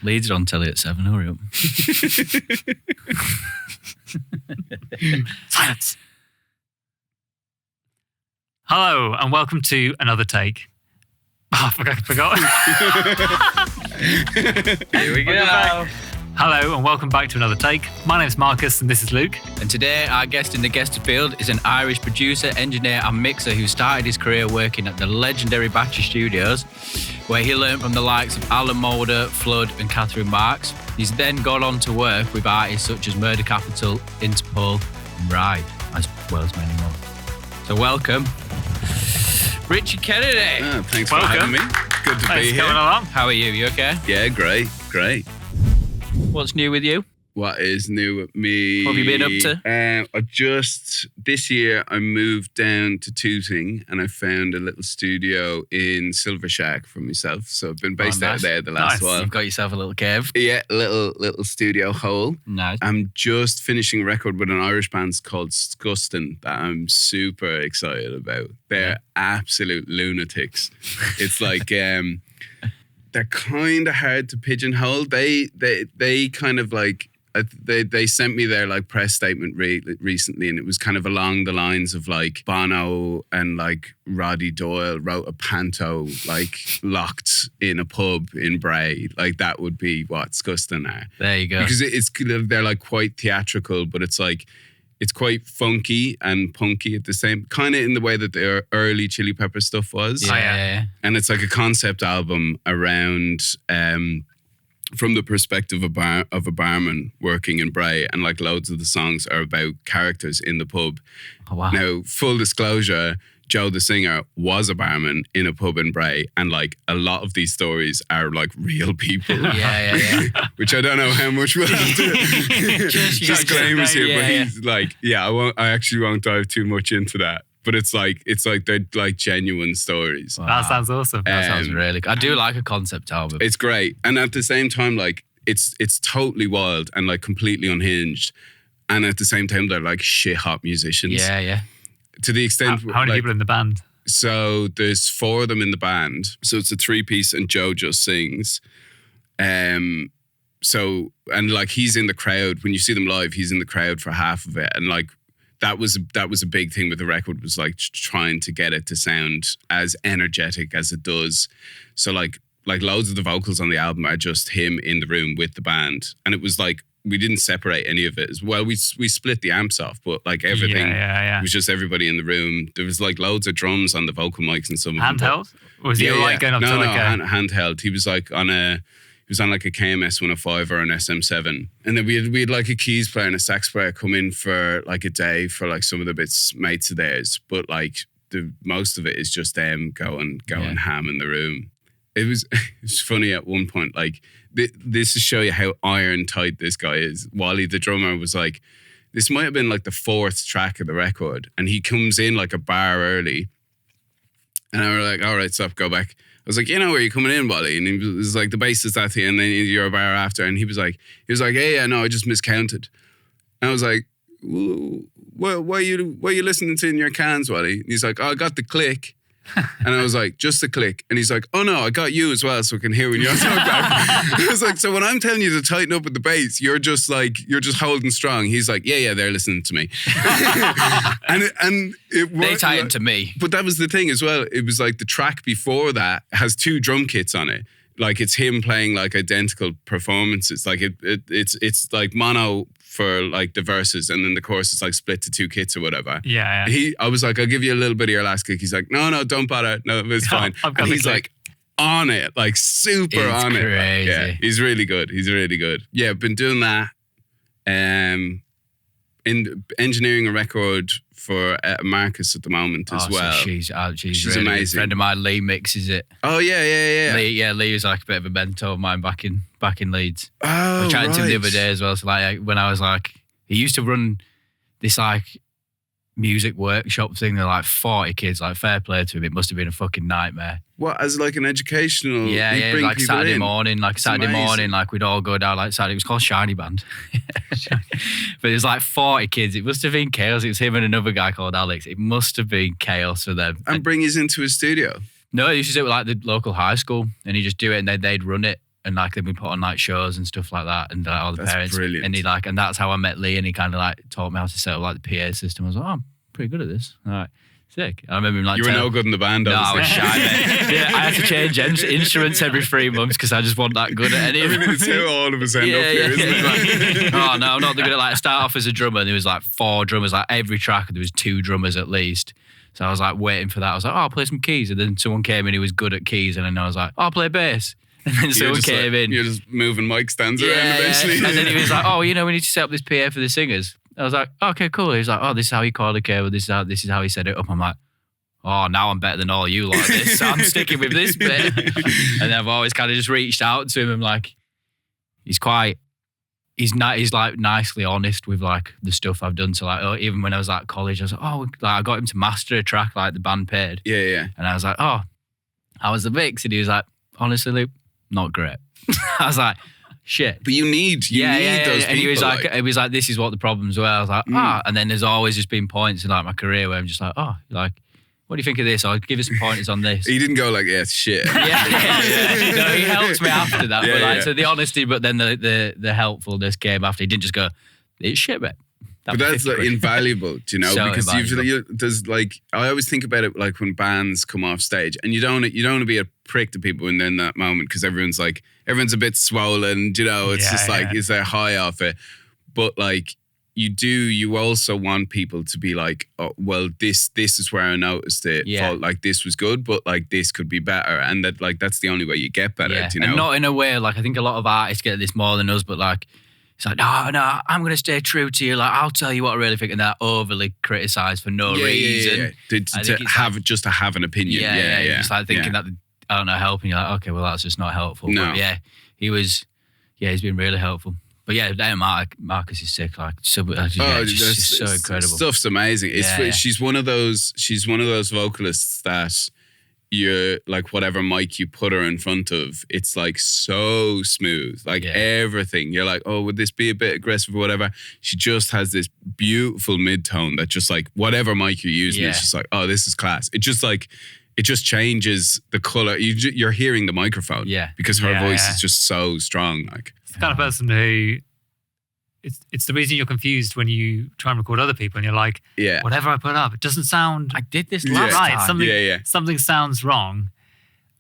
Leeds are on telly at 7. Hurry up. Silence. Hello and welcome to Another Take. Oh, I forgot. Here we go. Hello and welcome back to Another Take. My name's Marcus and this is Luke. And today our guest in the guest field is an Irish producer, engineer and mixer who started his career working at the legendary Batchy Studios, where he learned from the likes of Alan Moulder, Flood and Catherine Marks. He's then gone on to work with artists such as Murder Capital, Interpol and Ride, as well as many more. So welcome, Richie Kennedy. Oh, thanks for having me. Good to be here. Coming along. How are you? You okay? Yeah, great. What's new with you? What is new with me? What have you been up to? This year I moved down to Tooting and I found a little studio in Silver Shack for myself. So I've been based out there the last while. You've got yourself a little cave. Yeah, little studio hole. Nice. I'm just finishing a record with an Irish band called Scuston that I'm super excited about. They're absolute lunatics. It's like they're kind of hard to pigeonhole. They kind of like they sent me their like press statement recently, and it was kind of along the lines of like Bono and like Roddy Doyle wrote a panto like locked in a pub in Bray. Like that would be what Scuston are. There you go. Because they're like quite theatrical, but it's like it's quite funky and punky at the same, kind of in the way that their early Chili Pepper stuff was. Yeah. And it's like a concept album around from the perspective of a barman working in Bray, and like loads of the songs are about characters in the pub. Oh, wow. Now, full disclosure, Joe the singer was a barman in a pub in Bray, and like a lot of these stories are like real people. Yeah. Which I don't know how much we'll have to disclaimers here, but he's like, I actually won't dive too much into that. But it's like they're like genuine stories. Wow. That sounds awesome. That sounds really good. I do like a concept album. It's great. And at the same time, like it's totally wild and like completely unhinged. And at the same time, they're like shit hot musicians. Yeah. To the extent How many people in the band? So there's 4 of them in the band. So it's a 3-piece and Joe just sings. So and like he's in the crowd. When you see them live, he's in the crowd for half of it. And like that was a big thing with the record, was like trying to get it to sound as energetic as it does. So like loads of the vocals on the album are just him in the room with the band. And it was like, we didn't separate any of it as well. We split the amps off, but like everything was just everybody in the room. There was like loads of drums on the vocal mics and some Handheld? Was he like going up to like a... handheld. He was like on a KMS 105 or an SM7. And then we had like a keys player and a sax player come in for like a day for like some of the mates of theirs. But like most of it is just them going ham in the room. It was funny at one point, like this to show you how iron tight this guy is. Wylie, the drummer, was like, this might have been like the 4th track of the record. And he comes in like a bar early. And I was like, all right, stop, go back. I was like, you know where you're coming in, Wylie? And he was like, the bass is at the end, and then you're a bar after. And he was like, hey, yeah, no, I just miscounted. And I was like, what are you listening to in your cans, Wylie? And he's like, oh, I got the click. And I was like, just a click. And he's like, oh no, I got you as well, so I can hear when you're talking back. I was like, so when I'm telling you to tighten up with the bass, you're just holding strong. He's like, yeah, they're listening to me. and it worked. They tie into me. But that was the thing as well. It was like the track before that has 2 drum kits on it. Like it's him playing like identical performances. Like it's like mono for like the verses, and then the chorus is like split to 2 kits or whatever. Yeah. I was like, I'll give you a little bit of your last kick. He's like, no, don't bother. No, it's fine. And he's like on it, like super on it. Crazy. Yeah, he's really good. Yeah, I've been doing that. In engineering a record for Marcus at the moment as well. So she's really amazing. A friend of mine, Lee, mixes it. Oh yeah. Lee was like a bit of a mentor of mine back in Leeds. Oh, I was chatting to him the right. other day as well. So like when I was like, he used to run this like music workshop thing. They're like 40 kids, like fair play to him. It must have been a fucking nightmare. What, as like an educational? Yeah, bring like people Saturday in? morning, like we'd all go down like Saturday. It was called Shiny Band. But it was like 40 kids. It must have been chaos. It was him and another guy called Alex. It must have been chaos for them. And bring us into his studio. No, he used to do it with like the local high school, and he'd just do it, and they'd run it. and like then we put on like shows and stuff like that, and all the That's parents. brilliant. And and that's how I met Lee, and he kind of like taught me how to set up like the PA system. I was like, oh, I'm pretty good at this. All right, sick. I remember him like You were no good in the band, no, I obviously. was shy, mate. Yeah, I had to change instruments every 3 months because I just wasn't that good at any of it. It's how all of us end up here, isn't it? Oh no, I'm not good at like start off as a drummer, and there was like 4 drummers, like every track there was 2 drummers at least. So I was like waiting for that. I was like, oh, I'll play some keys, and then someone came in who was good at keys, and then I was like, oh, I'll play bass. And then someone came in. You're just moving mic stands around eventually. And then he was like, oh, we need to set up this PA for the singers. I was like, okay, cool. He was like, oh, this is how he called the cable. This is how he set it up. I'm like, oh, now I'm better than all you like this. So I'm sticking with this bit. And I've always kind of just reached out to him. I'm like, he's like nicely honest with like the stuff I've done. So like, even when I was at college, I was like, oh, like I got him to master a track like the band paid. Yeah. And I was like, oh, how was the mix? And he was like, honestly, Luke, not great. I was like, shit. But you need those people. And he was like, this is what the problems were. I was like, and then there's always just been points in like my career where I'm just like, oh, like, what do you think of this? I'll give you some pointers on this. He didn't go like, yeah, it's shit. Yeah. No, he helped me after that. Yeah, but like, yeah. so the honesty, but then the helpfulness came after. He didn't just go, it's shit, mate. But that's like invaluable, do you know? So because invaluable. there's like, I always think about it like when bands come off stage, and you don't want to be a prick to people in that moment because everyone's a bit swollen, you know. It's just like, is there high off it? But like, you also want people to be like, oh, well, this is where I noticed it. Yeah. Like this was good, but like this could be better, and that like that's the only way you get better. Yeah. Do you know? And not in a way like I think a lot of artists get this more than us, but like it's like, no, I'm going to stay true to you. Like, I'll tell you what I really think, and they're overly criticised for no reason. Yeah. To have an opinion. Yeah. It's like thinking that, I don't know, helping you. Like, okay, well, that's just not helpful. No. But yeah, he's been really helpful. But yeah, Marcus is sick. Like, so incredible. Stuff's amazing. She's one of those vocalists that you're like, whatever mic you put her in front of, it's like so smooth. Like everything. You're like, oh, would this be a bit aggressive or whatever? She just has this beautiful mid-tone that just like, whatever mic you're using, it's just like, oh, this is class. It just changes the color. You're hearing the microphone. Yeah. Because her voice is just so strong. Like, it's the kind of person who it's the reason you're confused when you try and record other people and you're like, whatever I put up, it doesn't sound. I did this last time. Something sounds wrong.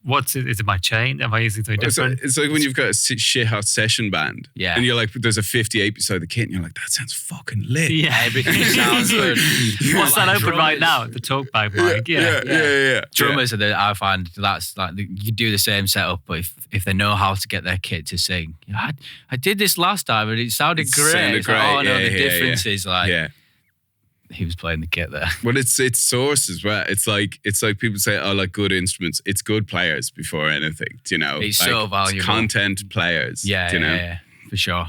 What's it? Is it my chain? Am I using something different? It's like when you've got a shit hot session band. Yeah. And you're like, there's a 58 beside the kit, and you're like, that sounds fucking lit. Yeah. Everything sounds good. What's that open right now? The talkback mic. Yeah. Drummers are I find that's like you do the same setup, but if they know how to get their kit to sing, I did this last time and it sounded great. It's like, oh no, the difference is like he was playing the kit there. Well, it's source as well. It's like people say, oh, like good instruments. It's good players before anything. Do you know? It's like, so valuable. It's content players. Yeah, do you know? Yeah, for sure.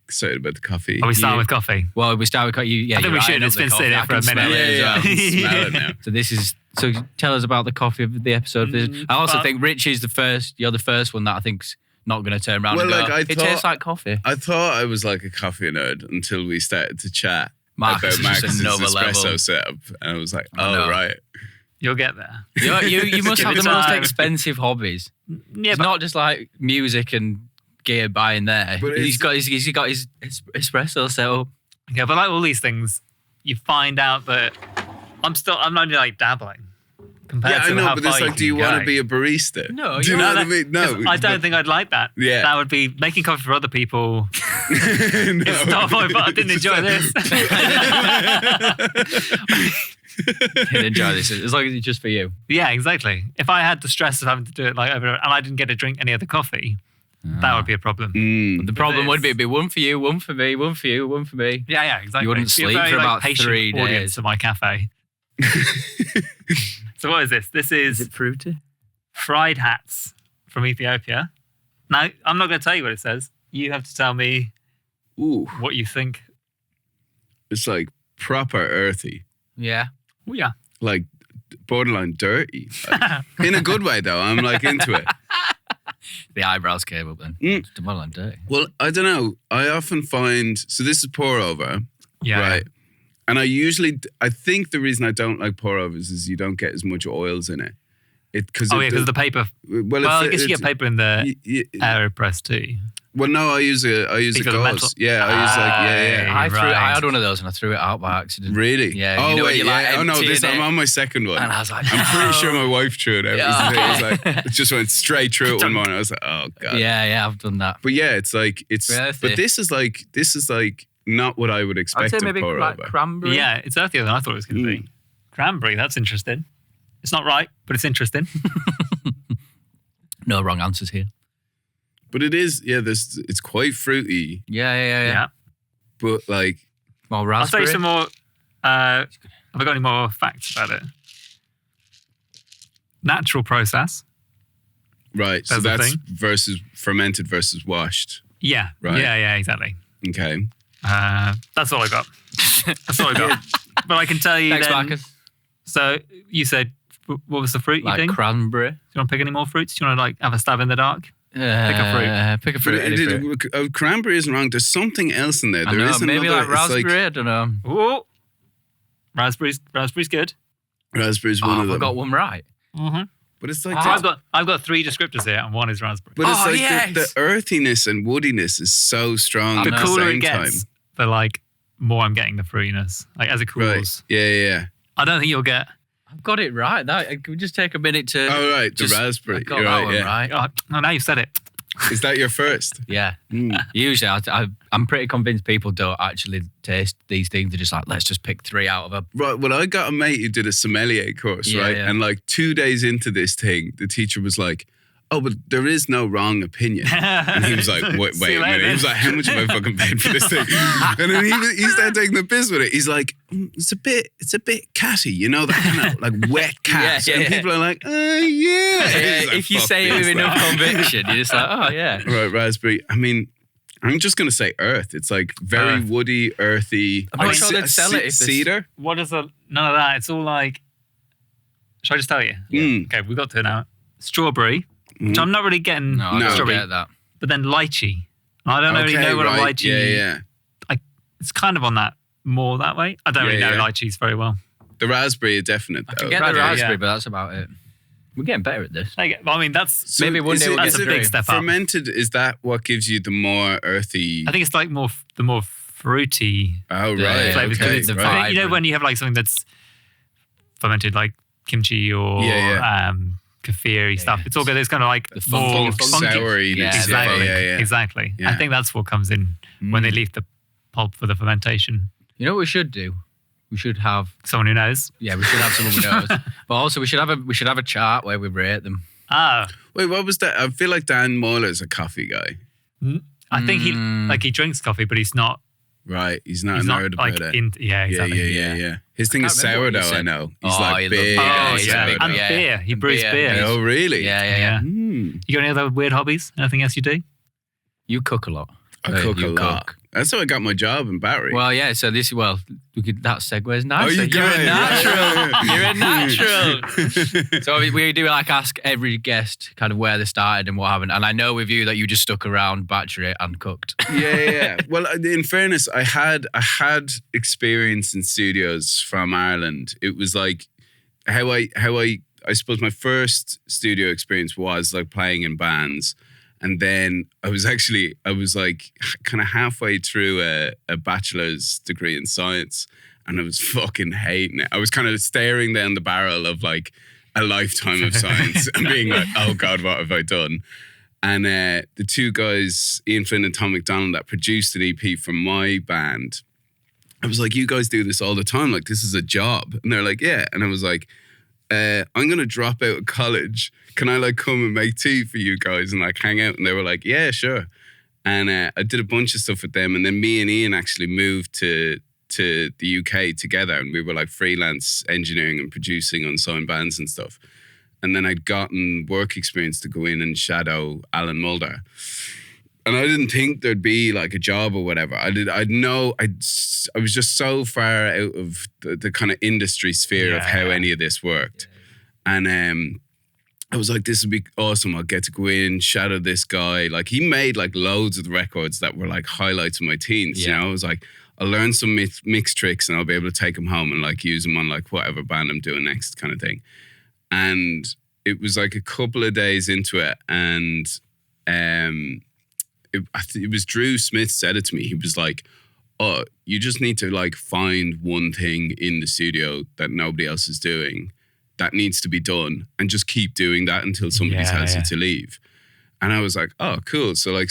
Excited about the coffee. Are we starting with coffee? Well, we start with coffee. Yeah, I think we should. It's been sitting there for a minute. I can smell it now. So tell us about the coffee of the episode. I also think Richie's the first. You're the first one that I think's not going to turn around and go, it tastes like coffee. I thought I was like a coffee nerd until we started to chat Marcus about is just Marcus's another espresso level. setup. And I was like, right. You'll get there. You must have the most expensive hobbies. Yeah, it's not just like music and gear buying there. But he's got his espresso set up. Yeah, but like all these things, you find out that I'm only like dabbling. Compared to I know, how but it's far like, do you want to be a barista? No, do you know what I mean? No, I don't think I'd like that. Yeah, that would be making coffee for other people. No. It's not my fault. I didn't enjoy this. Didn't enjoy this as long as it's just for you. Yeah, exactly. If I had the stress of having to do it like over, and I didn't get to drink any other coffee, that would be a problem. The problem would be it'd be one for you, one for me, one for you, one for me. Yeah, exactly. You wouldn't sleep for about 3 days. To my cafe. So what is this? This is it fruity? Fried hats from Ethiopia. Now, I'm not going to tell you what it says. You have to tell me what you think. It's like proper earthy. Yeah. Oh, yeah. Like borderline dirty. In a good way, though. I'm like into it. The eyebrows came up then. It's borderline dirty. Well, I don't know. I often find... So this is pour over. Yeah. Right. And I think the reason I don't like pour overs is you don't get as much oils in it. because because the paper. well, I guess you get paper in the AeroPress too. Well, no, I use a gauze. Yeah, I use I had one of those and I threw it out by accident. Really? Yeah. Oh, you know, wait, like oh no, emptying I'm it. on my second one. And I was like, I'm pretty sure my wife threw it out. Yeah. It just went straight through it one morning. I was like, oh god. Yeah, I've done that. But yeah, it's like Earthy. but this is like not what I would expect I'd say to maybe pour like over. cranberry. Yeah, it's earthier than I thought it was going to be. Cranberry, that's interesting. It's not right, but it's interesting. No wrong answers here. But it is, it's quite fruity, Yeah. but like Well, I'll tell raspberry. you some more. Have I got any more facts about it? Natural process. right. So That's the that's thing. versus fermented versus washed. Yeah. Right. Yeah, exactly. Okay. That's all I got. That's all I got. But I can tell you Thanks, then. Marcus. So you said, what was the fruit you Like think? cranberry. Do you want to pick any more fruits? Do you want to like have a stab in the dark? Pick a fruit. Any fruit. Cranberry isn't wrong. There's something else in there. I There know, is maybe another. like It's raspberry. I don't know. Oh, raspberries good. Raspberry's one of I them. got one right. Mm-hmm. But it's like I've got 3 descriptors here, and one is raspberry. But it's Oh, like yes. the earthiness and woodiness is so strong The at cooler the it same gets, time. the like more I'm getting the fruitiness. Like as it cools. Right. Yeah. I don't think you'll get. I've got it right. Can we just take a minute to? Oh, right. The just- raspberry. I got You're that right. one Yeah. right. Oh, now you've said it. Is that your first? Yeah. Mm. Usually, I'm pretty convinced people don't actually taste these things. They're just like, let's just pick 3 out of a. Right. Well, I got a mate who did a sommelier course, Yeah, right? yeah. And like 2 days into this thing, the teacher was like, oh, but there is no wrong opinion. And he was like, wait See you a minute. later. He was like, how much have I fucking paid for this thing? And then he started taking the piss with it. He's like, it's a bit catty, you know, that kind of like wet cat. Yeah. And people are like, yeah. He's like, If you "Fuck say it this," with enough like. conviction, you're just like, oh yeah. Right, raspberry. I mean, I'm just going to say earth. It's like very Earth. woody, earthy. I'm not sure they'd sell it if this- Cedar? What is none of that? It's all like. Shall I just tell you? Mm. Okay, we got to it now. Strawberry, which I'm not really getting. No, I don't strawberry. get that. But then lychee. I don't really know what a lychee. Yeah. It's kind of on that more that way. I don't really know lychees very well. The raspberry is definite, I though. can get the Raspberry, raspberry, yeah. but that's about it. We're getting better at this. I mean, that's. Maybe one is day we'll that's get a the big three. step up. Fermented, is that what gives you the more earthy? I think it's like the more fruity Oh, Yeah, right. yeah, flavors. Okay, Because right. you know when you have like something that's fermented, like kimchi or kefir stuff. yeah. It's all good. It's kind of like The more funky- Soury. Yeah, Exactly. Yeah. Exactly. Yeah. I think that's what comes in when they leave the pulp for the fermentation. You know what we should do? We should have Someone who knows. we should have someone who knows. But also we should have a chart where we rate them. Ah, Wait, what was that? I feel like Dan Moyler's a coffee guy. I think he drinks coffee, but he's not. Right. He's not He's a not nerd like about it. exactly. Yeah. His thing I is can't remember what you sourdough, I said. know. He's Oh, like he big. loves- Oh, he's a yeah. big- And yeah. beer. He And brews beer, beer. yeah. Oh, really? Yeah. Hmm. You got any other weird hobbies? Anything else you do? You cook a lot. I cook a You lot. That's how I got my job in Battery. Well, yeah. So that segues nice. you You're can, a natural. right. You're a natural. So we do like ask every guest kind of where they started and what happened. And I know with you that you just stuck around Battery and cooked. Yeah. Well, in fairness, I had experience in studios from Ireland. It was like how I suppose my first studio experience was like playing in bands. And then I was like kind of halfway through a bachelor's degree in science, and I was fucking hating it. I was kind of staring down the barrel of like a lifetime of science and being like, oh God, what have I done? And the 2 guys, Ian Flynn and Tom McDonald, that produced an EP from my band, I was like, you guys do this all the time. Like, this is a job. And they're like, yeah. And I was like, I'm going to drop out of college. Can I like come and make tea for you guys and like hang out? And they were like, yeah, sure. And I did a bunch of stuff with them. And then me and Ian actually moved to the UK together. And we were like freelance engineering and producing on signed bands and stuff. And then I'd gotten work experience to go in and shadow Alan Mulder. And I didn't think there'd be like a job or whatever. I was just so far out of the kind of industry sphere of how any of this worked. And I was like, this would be awesome. I'll get to go in, shadow this guy. Like he made like loads of the records that were like highlights of my teens. You know, I was like, I'll learn some mix tricks and I'll be able to take them home and like use them on like whatever band I'm doing next kind of thing. And it was like a couple of days into it, and it was Drew Smith said it to me. He was like, "Oh, you just need to like find one thing in the studio that nobody else is doing that needs to be done, and just keep doing that until somebody tells you to leave." And I was like, "Oh, cool." So like,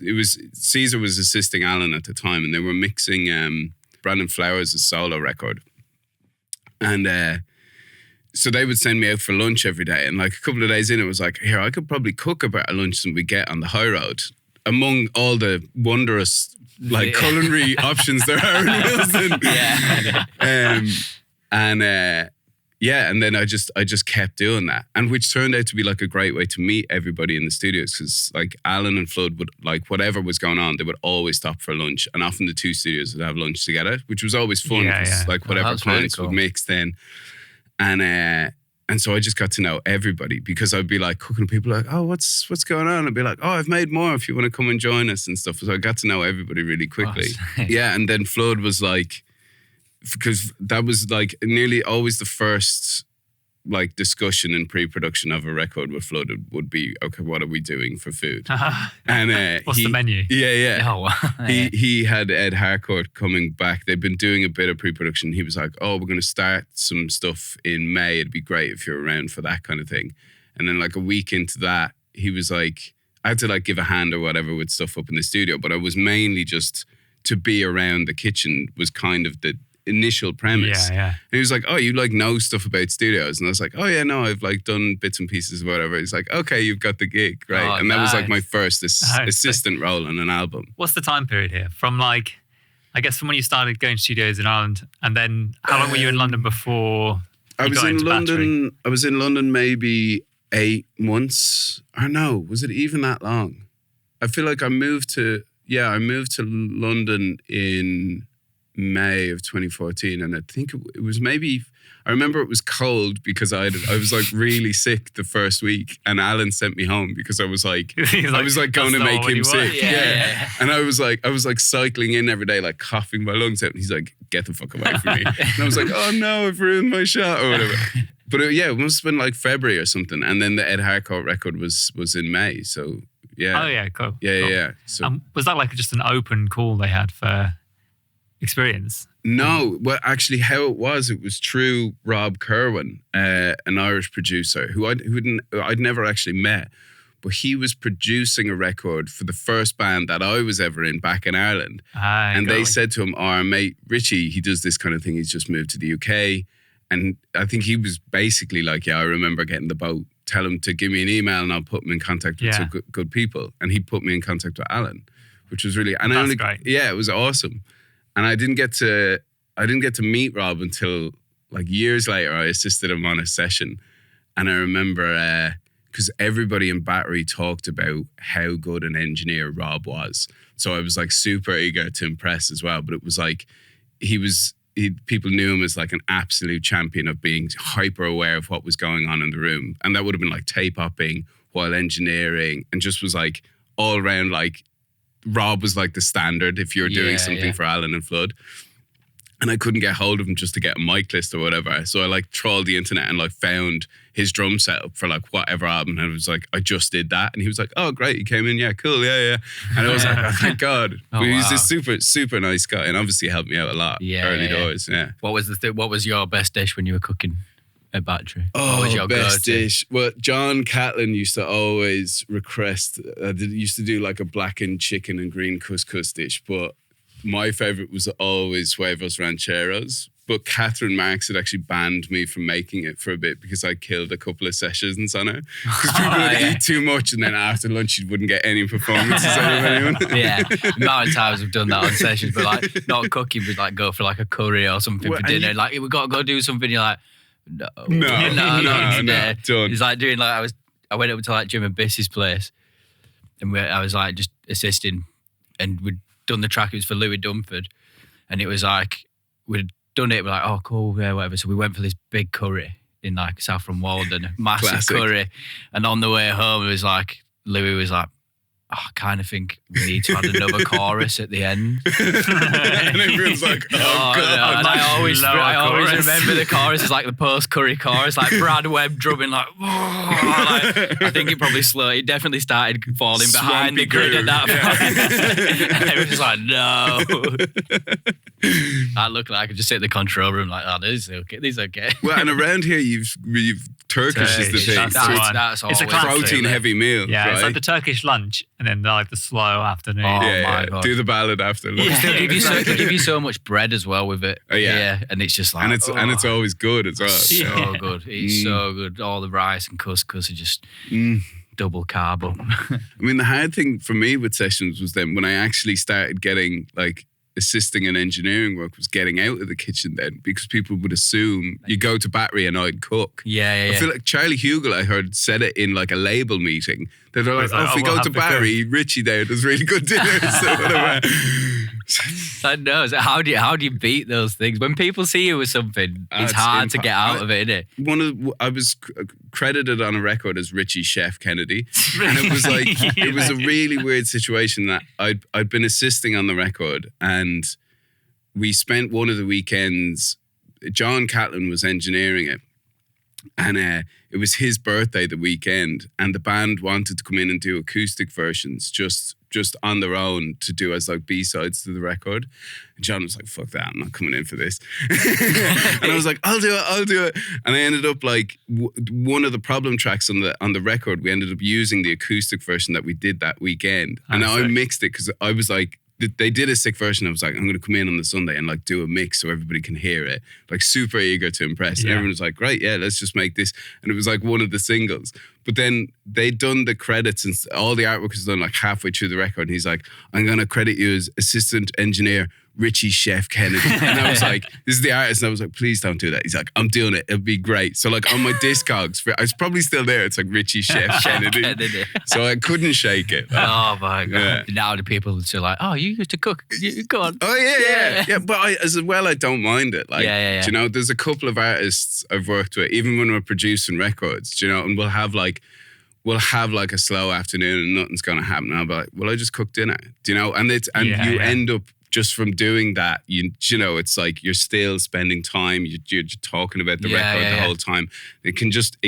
it was Caesar was assisting Alan at the time, and they were mixing Brandon Flowers' solo record, and so they would send me out for lunch every day. And like a couple of days in, it was like, here, I could probably cook a better lunch than we get on the high road. Among all the wondrous like culinary options there are in Wilson. And then I just kept doing that. And which turned out to be like a great way to meet everybody in the studios, because like Alan and Flood would, like whatever was going on, they would always stop for lunch. And often the two studios would have lunch together, which was always fun. Like whatever clients would mix then. And so I just got to know everybody, because I'd be like cooking, people like, "Oh, what's going on?" I'd be like, "Oh, I've made more if you want to come and join us," and stuff. So I got to know everybody really quickly. And then Flood was like, because that was like nearly always the first like discussion in pre-production of a record with Flood would be, okay, what are we doing for food? And what's the menu? He had Ed Harcourt coming back. They'd been doing a bit of pre-production. He was like, "Oh, we're going to start some stuff in May. It'd be great if you're around for that kind of thing." And then like a week into that, he was like, I had to like give a hand or whatever with stuff up in the studio, but I was mainly just to be around the kitchen was kind of the initial premise. And he was like, "Oh, you like know stuff about studios?" And I was like, "Oh yeah, no, I've like done bits and pieces of whatever." He's like, "Okay, you've got the gig, right?" And that was like my first assistant role on an album. What's the time period here? From like, I guess from when you started going to studios in Ireland, and then how long were you in London before? I was in London maybe 8 months. Or no, was it even that long? I feel like I moved to London in May of 2014, and I think it was maybe, I remember it was cold because I was like really sick the first week, and Alan sent me home because I was like going to make him sick. And I was like cycling in every day, like coughing my lungs out, and he's like, "Get the fuck away from me." And I was like, "Oh no, I've ruined my shot," or whatever. But it must have been like February or something, and then the Ed Harcourt record was in May. So yeah. Oh yeah, cool. Yeah. So was that like just an open call they had for experience? No, well, actually, how it was through Rob Kerwin, an Irish producer who I'd never actually met, but he was producing a record for the first band that I was ever in back in Ireland. And they said to him, "Our mate Richie, he does this kind of thing. He's just moved to the UK." And I think he was basically like, "Yeah, I remember getting the boat. Tell him to give me an email and I'll put him in contact with some good people." And he put me in contact with Alan, which was really, and that's great. Yeah, it was awesome. And I didn't get to meet Rob until like years later. I assisted him on a session, and I remember because everybody in Battery talked about how good an engineer Rob was, so I was like super eager to impress as well. But it was like people knew him as like an absolute champion of being hyper aware of what was going on in the room, and that would have been like tape hopping while engineering, and just was like all around like. Rob was like the standard if you were doing something for Alan and Flood. And I couldn't get hold of him just to get a mic list or whatever. So I like trawled the internet and like found his drum setup for like whatever album. And I was like, I just did that. And he was like, "Oh, great. You came in. Yeah, cool. Yeah. And I was like, oh, thank God. But he was this super, super nice guy, and obviously helped me out a lot early doors. Yeah. What was your best dish when you were cooking at Battery? Oh, what was your best dish? Well, John Catlin used to always request, used to do like a blackened chicken and green couscous dish, but my favorite was always huevos rancheros. But Catherine Marks had actually banned me from making it for a bit because I killed a couple of sessions on her. Because people would eat too much, and then after lunch you wouldn't get any performances out of anyone. A lot of times we've done that on sessions, but like not cooking, we'd like go for like a curry or something for dinner. Like we got to go do something. You're like, no, done. It's like doing like I went up to like Jim and Biss's place, and I was like just assisting, and we'd done the track. It was for Louis Dunford, and it was like we'd done it. We're like, "Oh, cool, yeah, whatever." So we went for this big curry in like Saffron Walden, massive curry, and on the way home, it was like Louis was like, I kind of think we need to add another chorus at the end. And everyone's like, oh God. No. And I always chorus. remember the chorus is like the post-Curry chorus, like Brad Webb drumming like, like, I think it probably slowed. It definitely started falling behind Swampy the grid at that point. And everyone's like, no. I look like I could just sit in the control room like, oh, these are okay. Well, and around here, you've Turkish is the thing. That's It's a always classic. Protein heavy meal. Yeah, right? it's like the Turkish lunch and then like the slow afternoon. Oh, yeah, my yeah. God. Do the ballad after lunch. They give you so much bread as well with it. Oh, yeah. And it's just like, And it's always good as well. so good. It's so good. All the rice and couscous are just double carb up. I mean, the hard thing for me with sessions was then when I actually started getting like assisting in engineering work was getting out of the kitchen then, because people would assume you go to battery and I'd cook. Yeah. I feel like Charlie Hugel, I heard, said it in like a label meeting. They're like, if we we'll go to have the Battery, Richie there does really good dinners. So whatever. I know. So how do you beat those things? When people see you with something, it's hard to get out of it, isn't it? I was credited on a record as Richie Chef Kennedy, and it was like it was a really weird situation that I'd been assisting on the record, and we spent one of the weekends. John Catlin was engineering it, and it was his birthday the weekend, and the band wanted to come in and do acoustic versions just on their own to do as like B-sides to the record. And John was like, fuck that, I'm not coming in for this. And I was like, I'll do it. And I ended up like one of the problem tracks on the record, we ended up using the acoustic version that we did that weekend. And I mixed it because I was like, they did a sick version. I was like, I'm going to come in on the Sunday and like do a mix so everybody can hear it. Like super eager to impress. And everyone was like, great, yeah, let's just make this. And it was like one of the singles. But then they'd done the credits and all the artwork was done like halfway through the record. And he's like, I'm going to credit you as assistant engineer Richie Chef Kennedy. And I was like, this is the artist. And I was like, please don't do that. He's like, I'm doing it. It'll be great. So like on my Discogs, it's probably still there. It's like Richie Chef Kennedy. So I couldn't shake it. Oh my God. Yeah. Now the people are like, oh, you used to cook. Go on. Oh yeah. But as well, I don't mind it. Like, Yeah. do you know, there's a couple of artists I've worked with, even when we're producing records, do you know, and we'll have like a slow afternoon and nothing's going to happen. And I'll be like, well, I just cooked dinner, do you know? And you end up just from doing that, you know, it's like you're still spending time, you're talking about the record the whole time. It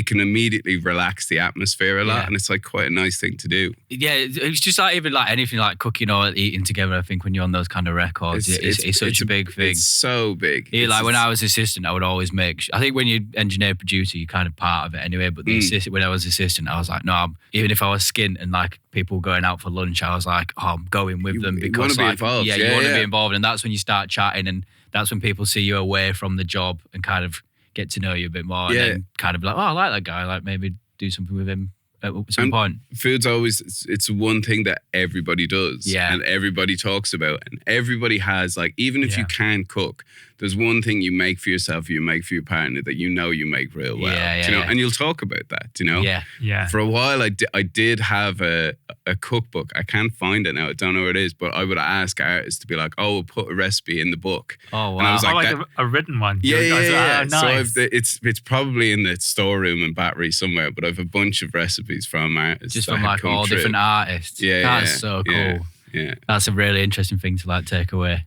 can immediately relax the atmosphere a lot, and it's like quite a nice thing to do. Yeah, it's just like even like anything like cooking or eating together. I think when you're on those kind of records, it's such a big thing. It's so big. Yeah, like when I was assistant, I would always make. I think when you engineer producer, you're kind of part of it anyway. But the assistant, when I was assistant, I was like, no, even if I was skint and like people going out for lunch, I was like, oh, I'm going with them because you want to like, be involved. Yeah, you want to be involved, and that's when you start chatting, and that's when people see you away from the job and kind of get to know you a bit more, and then kind of like, oh, I like that guy, like maybe do something with him at some point. Food's always, it's one thing that everybody does, and everybody talks about, and everybody has like, even if you can't cook, there's one thing you make for yourself, you make for your partner that you know you make real well, you know, and you'll talk about that, you know. Yeah. For a while, I did have a cookbook. I can't find it now. I don't know where it is, but I would ask artists to be like, "Oh, we'll put a recipe in the book." Oh wow! And I was like, a written one. Yeah. Nice. So it's probably in the storeroom in Battery somewhere, but I have a bunch of recipes from artists, just from like all different artists. That's so cool. Yeah, that's a really interesting thing to like take away.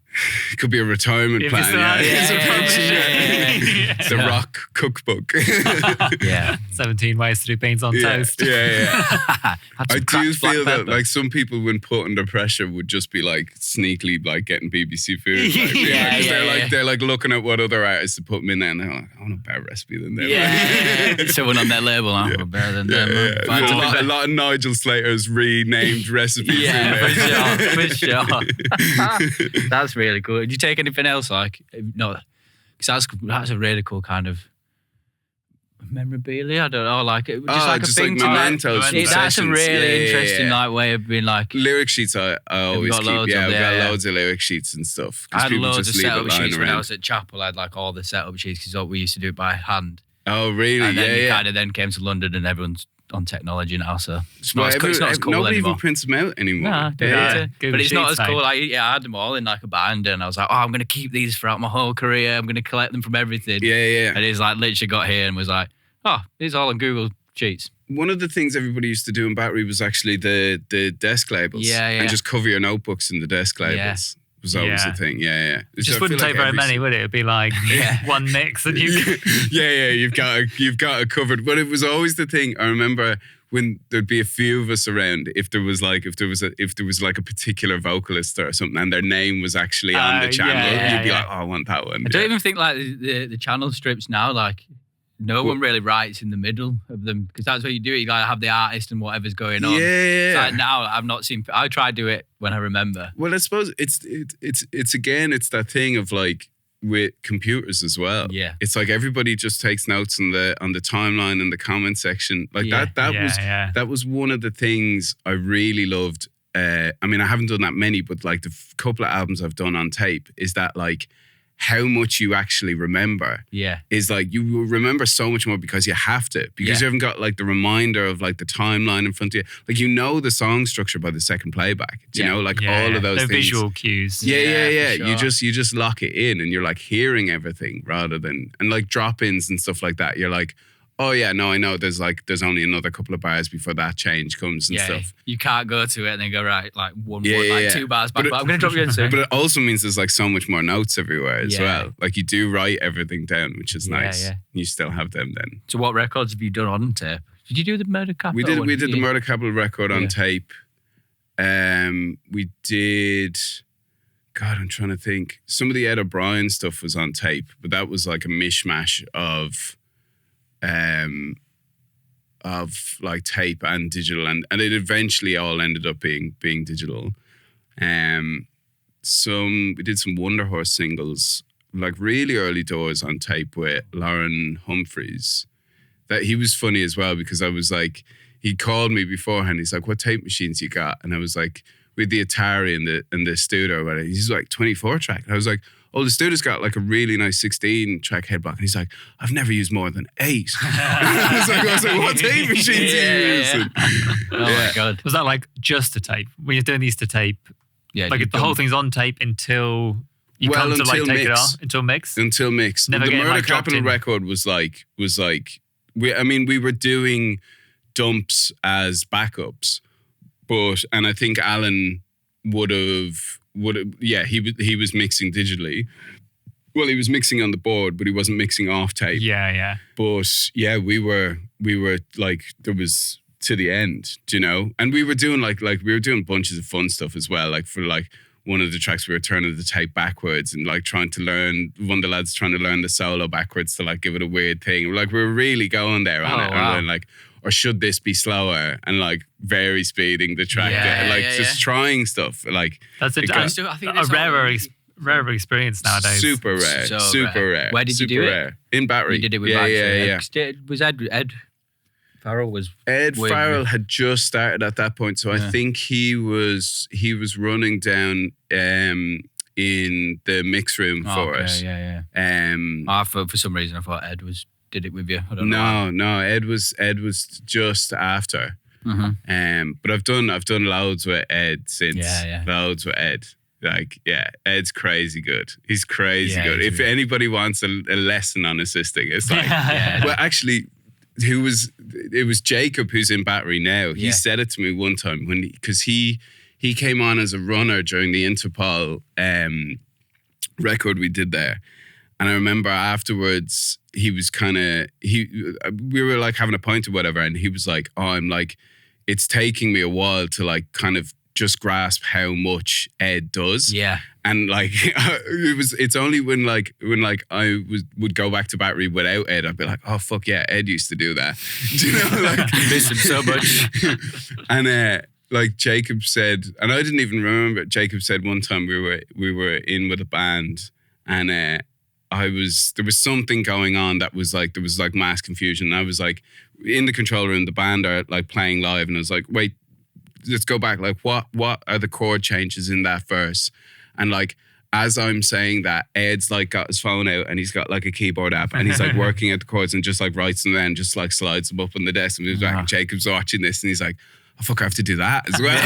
It could be a retirement plan. It's a rock cookbook. 17 ways to do beans on toast. I do feel that like some people, when put under pressure, would just be like sneakily like getting BBC food. Like, they're like looking at what other artists have put them in there, and they're like, I want a better recipe than them. Someone on their label, I'm better than them. A lot of Nigel Slater's renamed recipes. For sure. That's really cool. Did you take anything else? Like, no, because that's a really cool kind of memorabilia. I don't know, like it just like a thing like mementos. That's a really interesting like way of being like lyric sheets. I always keep. I've got loads of lyric sheets and stuff. I had loads of setup sheets when I was at Chapel. I had like all the setup sheets because we used to do it by hand. Oh really? And then kind of then came to London and everyone's on technology now, so it's not as cool nobody anymore. Even prints them out anymore. No, but it's not as cool. Like, I had them all in like a binder, and I was like, oh, I'm going to keep these throughout my whole career. I'm going to collect them from everything. Yeah. And he's like literally got here and was like, oh, these are all on Google Sheets. one of the things everybody used to do in Battery was actually the desk labels. Yeah. And just cover your notebooks in the desk labels. Was always the thing. Yeah. It just wouldn't take very many, would it? It'd be like one mix and you you've got it covered. But it was always the thing. I remember when there'd be a few of us around, if there was like a particular vocalist or something and their name was actually on the channel, you'd be like, oh, I want that one. I don't even think like the channel strips now, like no one really writes in the middle of them, because that's what you do. You gotta have the artist and whatever's going on. Yeah. Like now, I've not seen. I try to do it when I remember. Well, I suppose it's that thing of like with computers as well. Yeah. It's like everybody just takes notes on the timeline and the comment section. Like that was one of the things I really loved. I mean, I haven't done that many, but like the couple of albums I've done on tape is that like how much you actually remember is like you will remember so much more because you have to, because you haven't got like the reminder of like the timeline in front of you. Like you know the song structure by the second playback. Do you know, like all of those things. Visual cues. Yeah. Sure. You just lock it in and you're like hearing everything rather than, and like drop-ins and stuff like that. You're like, oh yeah, no, I know there's only another couple of bars before that change comes and stuff. You can't go to it and then go, right, like one, 2 bars back, but I'm going to drop you in soon. But it also means there's like so much more notes everywhere as well. Like you do write everything down, which is nice. Yeah. You still have them then. So what records have you done on tape? Did you do the Murder Capital? We did the Murder Capital record on tape. We did... God, I'm trying to think. Some of the Ed O'Brien stuff was on tape, but that was like a mishmash of like tape and digital, and it eventually all ended up being digital. We did some Wonder Horse singles, like really early doors on tape with Lauren Humphreys. That he was funny as well, because I was like, he called me beforehand. He's like, "What tape machines you got?" And I was like, "With the Atari and the Studio." And he's like, 24 track. And I was like, "Oh, the Studio's got like a really nice 16 track head block." And he's like, "I've never used more than 8. I was like, "What tape machines are you using?" My God. Was that like just a tape? When you're doing these to tape, like the whole thing's on tape until you come to like take it off? Until mix? Until mix. Never the Murder like Capital record was like, we were doing dumps as backups, and I think Alan would have, he was mixing digitally. Well, he was mixing on the board, but he wasn't mixing off tape. Yeah. But yeah, we were like, there was to the end, do you know? And we were doing like we were doing bunches of fun stuff as well. Like for like one of the tracks, we were turning the tape backwards and like trying to learn, one of the lads trying to learn the solo backwards to like give it a weird thing. Like we were really going there on it. Wow. And like, or should this be slower? And like very speeding the track, just trying stuff. Like that's a rare experience nowadays. Super rare, super rare. Where did you do it? In Battery. You did it with Was Ed Farrell was Ed Farrell had just started at that point, so I think he was running down in the mix room for us. For some reason I thought Ed did it with you. I don't know. No, Ed was just after. But I've done loads with Ed since. Loads with Ed. Like, Ed's crazy good. He's crazy good. If anybody wants a lesson on assisting, it's like, well, actually, it was Jacob who's in Battery now. He said it to me one time because he came on as a runner during the Interpol record we did there. And I remember afterwards, we were like having a pint or whatever, and he was like, "Oh, I'm like, it's taking me a while to like kind of just grasp how much Ed does." Yeah. And like it's only when I would go back to Battery without Ed, I'd be like, "Oh fuck yeah, Ed used to do that." Do you know, like miss him so much. And like Jacob said, and I didn't even remember. Jacob said one time we were in with a band, and there was something going on that was like, there was like mass confusion. And I was like in the control room, the band are like playing live, and I was like, "Wait, let's go back. Like, what are the chord changes in that verse?" And like, as I'm saying that, Ed's like got his phone out and he's got like a keyboard app and he's like working at the chords and just like writes them then, just like slides them up on the desk. And he's like, Jacob's watching this and he's like, "Oh fuck, I have to do that as well."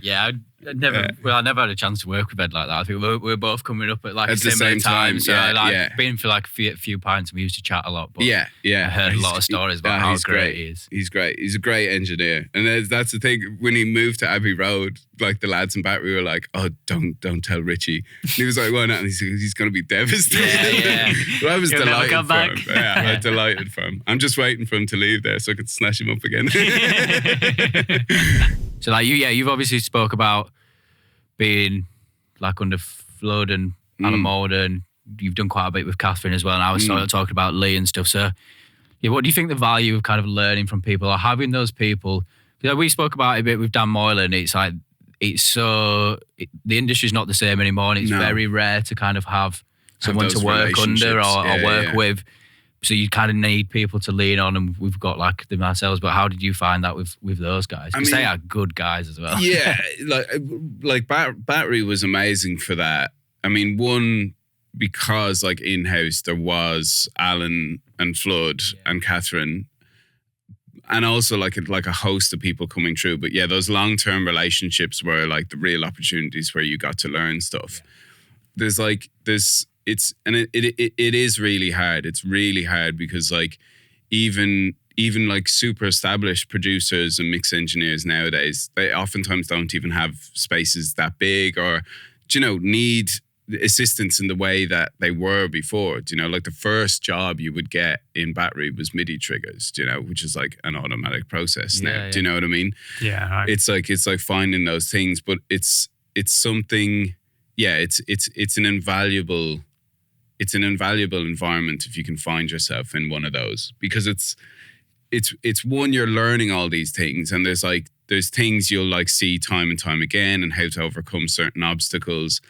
Yeah, I never had a chance to work with Ed like that. I think we're both coming up at like at a similar the same time. So been for like a few pints, and we used to chat a lot. But I heard a lot of stories about how great he is. He's great. He's a great engineer, and that's the thing. When he moved to Abbey Road, like the lads in Battery were like, "Oh, don't tell Richie." And he was like, "Why not?" And he's going to be devastated. Yeah. Well, I was He'll delighted never come for back. him. Yeah, I'm delighted for him. I'm just waiting for him to leave there so I can snatch him up again. So like you've obviously spoke about being like under Flood and Alan Moulder, and you've done quite a bit with Catherine as well. And I was sort of talking about Lee and stuff. So yeah, what do you think the value of kind of learning from people or having those people? You know, we spoke about it a bit with Dan Moylan. It's like the industry's not the same anymore, and it's very rare to kind of have someone to work under or work with. So you kind of need people to lean on, and we've got like them ourselves. But how did you find that with those guys? Because they are good guys as well. Yeah, like Battery was amazing for that. I mean, one, because like in-house there was Alan and Flood and Catherine, and also like a host of people coming through. But yeah, those long-term relationships were like the real opportunities where you got to learn stuff. Yeah. It is really hard. It's really hard because like even like super established producers and mix engineers nowadays, they oftentimes don't even have spaces that big, or need assistance in the way that they were before. Like the first job you would get in Battery was MIDI triggers, which is like an automatic process now. Yeah. Do you know what I mean? Yeah. Right. It's like finding those things, but it's something. Yeah, it's an invaluable environment if you can find yourself in one of those, because it's one, you're learning all these things, and there's things you'll like see time and time again, and how to overcome certain obstacles.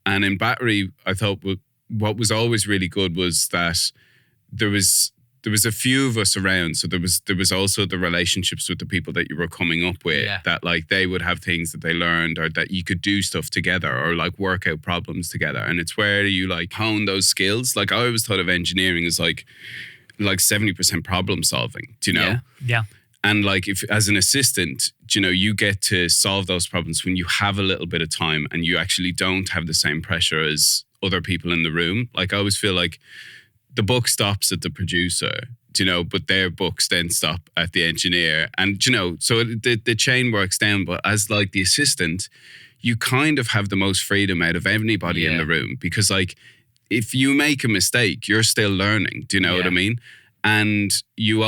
And in Battery, I thought what was always really good was that there was a few of us around, so there was also the relationships with the people that you were coming up with, that like they would have things that they learned, or that you could do stuff together, or like work out problems together. And it's where you like hone those skills. Like I always thought of engineering as like 70% problem solving, Yeah. And like if as an assistant, you get to solve those problems when you have a little bit of time and you actually don't have the same pressure as other people in the room. Like I always feel like the buck stops at the producer, but their books then stop at the engineer. And, so the chain works down. But as like the assistant, you kind of have the most freedom out of anybody in the room, because like if you make a mistake, you're still learning. Do you know what I mean? And you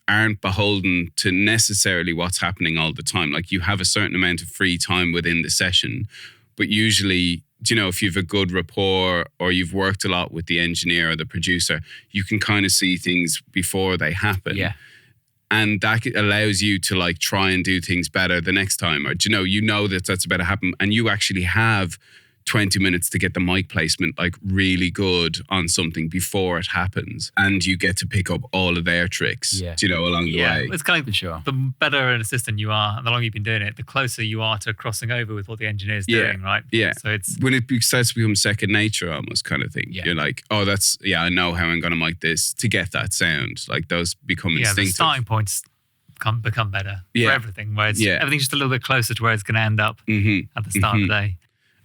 aren't beholden to necessarily what's happening all the time. Like you have a certain amount of free time within the session, but usually, if you've a good rapport or you've worked a lot with the engineer or the producer, you can kind of see things before they happen. Yeah. And that allows you to like try and do things better the next time. Or, that that's about to happen, and you actually have 20 minutes to get the mic placement like really good on something before it happens, and you get to pick up all of their tricks, along the way. It's kind of the better an assistant you are, and the longer you've been doing it, the closer you are to crossing over with what the engineer's doing, right? Yeah. So it's when it starts to become second nature almost kind of thing. Yeah. You're like, oh, I know how I'm going to mic this to get that sound. Like those become instinctive. The starting points become better for everything, where it's everything's just a little bit closer to where it's going to end up at the start of the day.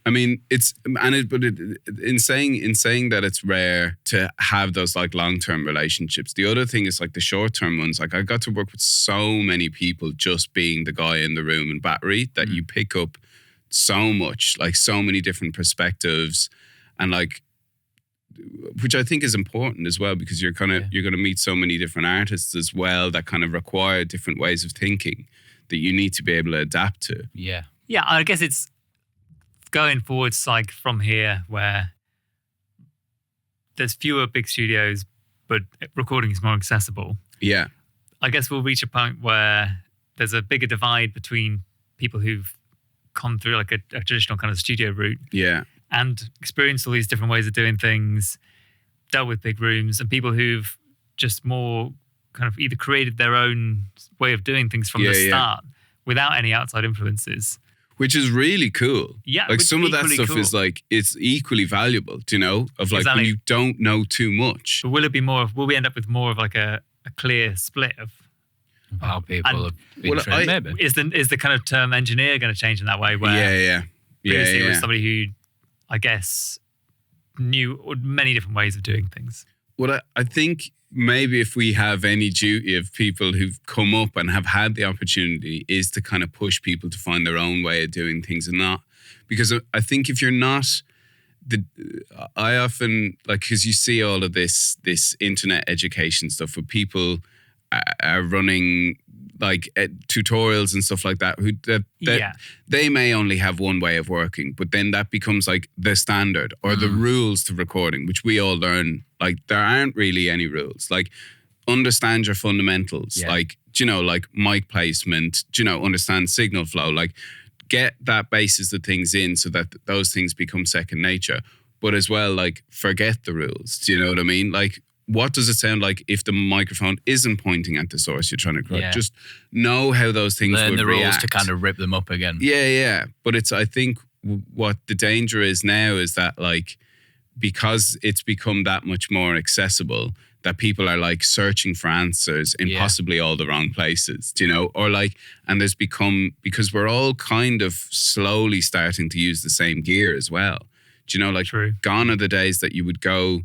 I mean, in saying that it's rare to have those like long-term relationships. The other thing is like the short-term ones. Like I got to work with so many people just being the guy in the room in Battery, that you pick up so much, like so many different perspectives, and like, which I think is important as well, because you're going to meet so many different artists as well that kind of require different ways of thinking that you need to be able to adapt to. Yeah. Yeah, I guess it's going forwards, like from here, where there's fewer big studios, but recording is more accessible. Yeah. I guess we'll reach a point where there's a bigger divide between people who've come through like a traditional kind of studio route. Yeah. And experienced all these different ways of doing things, dealt with big rooms, and people who've just more kind of either created their own way of doing things from the start without any outside influences. Which is really cool. Yeah. Like some of that stuff is like, it's equally valuable, of like when you don't know too much. But will we end up with more of like a clear split of how people have been Well, trained, maybe. Is the kind of term engineer going to change in that way? Where previously it was somebody who, I guess, knew many different ways of doing things. Well, I think maybe if we have any duty of people who've come up and have had the opportunity is to kind of push people to find their own way of doing things and not. Because I think if you're not, I often, like, because you see all of this internet education stuff where people are running like tutorials and stuff like that, they may only have one way of working, but then that becomes like the standard or the rules to recording, which we all learn. Like there aren't really any rules. Like understand your fundamentals, like, like mic placement, understand signal flow, like get that basis of things in so that those things become second nature. But as well, like forget the rules. Do you know what I mean? Like, what does it sound like if the microphone isn't pointing at the source you're trying to record? Just know how those things learn would the rules react. to kind of rip them up again. Yeah. But I think what the danger is now is that, like, because it's become that much more accessible, that people are like searching for answers in possibly all the wrong places, or like, and there's become, because we're all kind of slowly starting to use the same gear as well. Like True. Gone are the days that you would go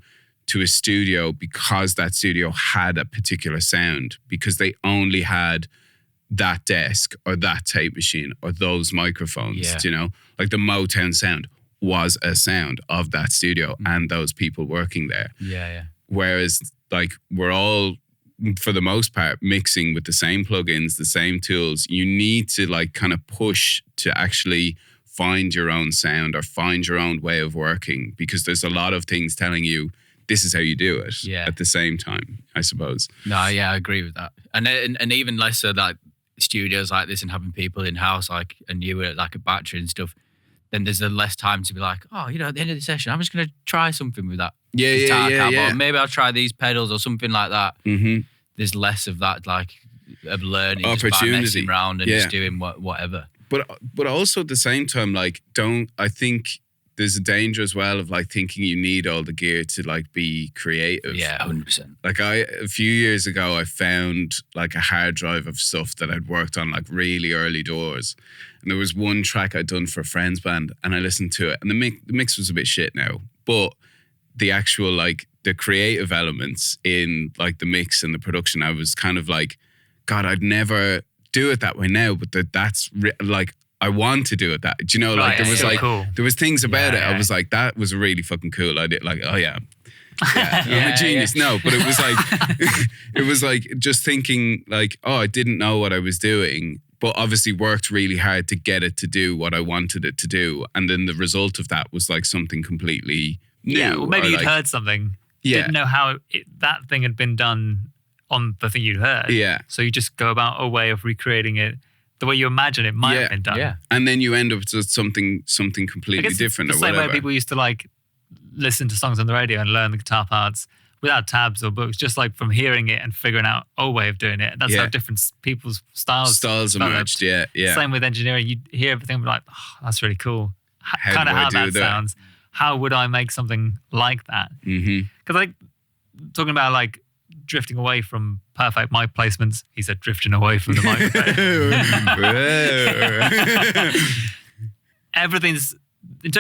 to a studio because that studio had a particular sound, because they only had that desk or that tape machine or those microphones, like the Motown sound was a sound of that studio and those people working there. Yeah. Whereas like we're all, for the most part, mixing with the same plugins, the same tools. You need to like kind of push to actually find your own sound or find your own way of working, because there's a lot of things telling you this is how you do it at the same time, I suppose. No, yeah, I agree with that. And even less so that studios like this and having people in-house, like, and you were like a battery and stuff, then there's less time to be like, at the end of the session, I'm just going to try something with that. Or maybe I'll try these pedals or something like that. Mm-hmm. There's less of that, like, of learning, just by messing around and just doing whatever. But also at the same time, like, I think there's a danger as well of like thinking you need all the gear to like be creative. Yeah, 100%. Like a few years ago, I found like a hard drive of stuff that I'd worked on like really early doors. And there was one track I'd done for a friend's band and I listened to it and the mix was a bit shit now. But the actual like the creative elements in like the mix and the production, I was kind of like, God, I'd never do it that way now. But that's like, I want to do it that, like there was like, cool. There was things about it. I was like, that was really fucking cool. I did like, oh yeah. I'm a genius. No, but it was like, it was like just thinking like, oh, I didn't know what I was doing, but obviously worked really hard to get it to do what I wanted it to do. And then the result of that was like something completely new. Yeah, well maybe you'd heard something, didn't know how that thing had been done on the thing you'd heard. Yeah. So you just go about a way of recreating it the way you imagine it might have been done. Yeah. And then you end up with something completely different or whatever. The same way people used to like listen to songs on the radio and learn the guitar parts without tabs or books, just like from hearing it and figuring out a way of doing it. That's how different people's styles emerged. Yeah. Same with engineering. You hear everything and be like, oh, that's really cool. Kind of how that sounds. How would I make something like that? Because like talking about like drifting away from perfect mic placements. He said drifting away from the microphone. Everything's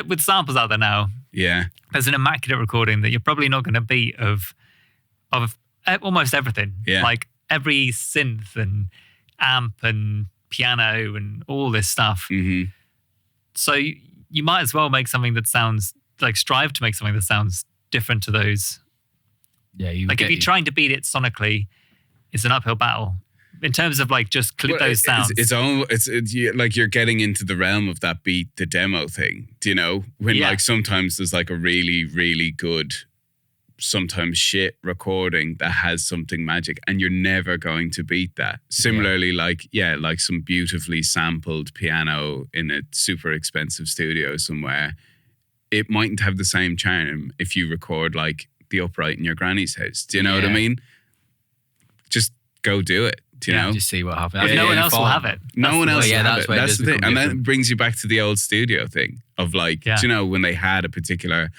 with samples out there now. Yeah, there's an immaculate recording that you're probably not going to beat of almost everything. Yeah, like every synth and amp and piano and all this stuff. Mm-hmm. So you might as well make something that sounds like strive to make something that sounds different to those. Yeah, if you're trying to beat it sonically, it's an uphill battle. In terms of like just those sounds. It's like you're getting into the realm of that beat the demo thing, when like sometimes there's like a really, really good, sometimes shit recording that has something magic and you're never going to beat that. Similarly, like some beautifully sampled piano in a super expensive studio somewhere, it mightn't have the same charm if you record like the upright in your granny's house. Do you know what I mean? Just go do it. Do you know? Just see what happens. No one else will have it. No one else will have it. That's the thing. And that that brings you back to the old studio thing of like, when they had a particular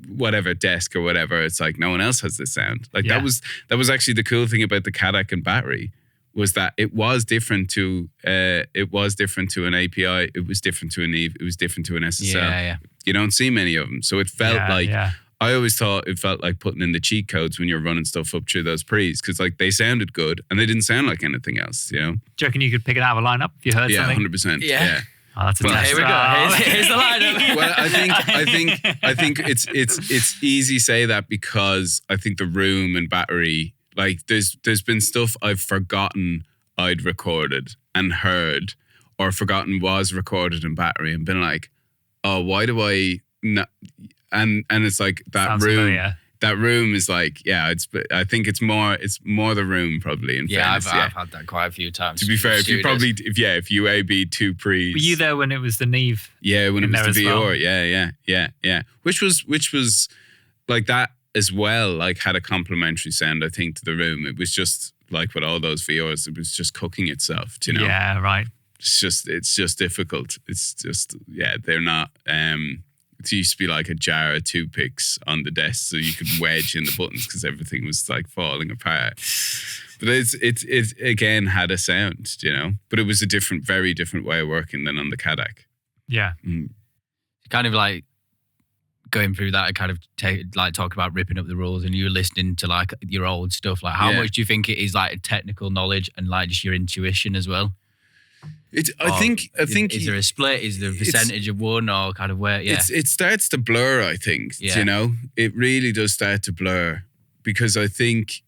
whatever desk or whatever, it's like no one else has this sound. Like that was actually the cool thing about the Kodak and battery was that it was different to an API. It was different to an Eve. It was different to an SSL. Yeah. You don't see many of them, so it felt I always thought it felt like putting in the cheat codes when you're running stuff up through those pre's, because like they sounded good and they didn't sound like anything else. You know? Do you reckon you could pick it out of a lineup if you heard something? 100%. Yeah. Oh, that's a test. Here we go. Here's the lineup. Well, I think it's easy to say that because I think the room and battery, like there's been stuff I've forgotten I'd recorded and heard, or forgotten was recorded in battery, and been like, oh, why do I not? And it's like that Sounds room. familiar. That room is like, I think it's more the room probably. In fairness, I've had that quite a few times. To be fair, if you AB 2 pre's. Were you there when it was the Neve? Yeah, when it was the VR. Well? Yeah. Which was like that as well, like had a complementary sound, I think, to the room. It was just like with all those VRs, it was just cooking itself, you know? Yeah, right. It's just difficult. It's just, they're not, it used to be like a jar of toothpicks on the desk so you could wedge in the buttons because everything was like falling apart. But it again had a sound, you know? But it was a very different way of working than on the Kodak. Yeah. Kind of like going through that, I kind of talk about ripping up the rules, and you were listening to like your old stuff. Like how much do you think it is like technical knowledge and like just your intuition as well? I think is there a split? Is there a percentage of one, or kind of where? Yeah, it starts to blur. I think you know, it really does start to blur, because I think,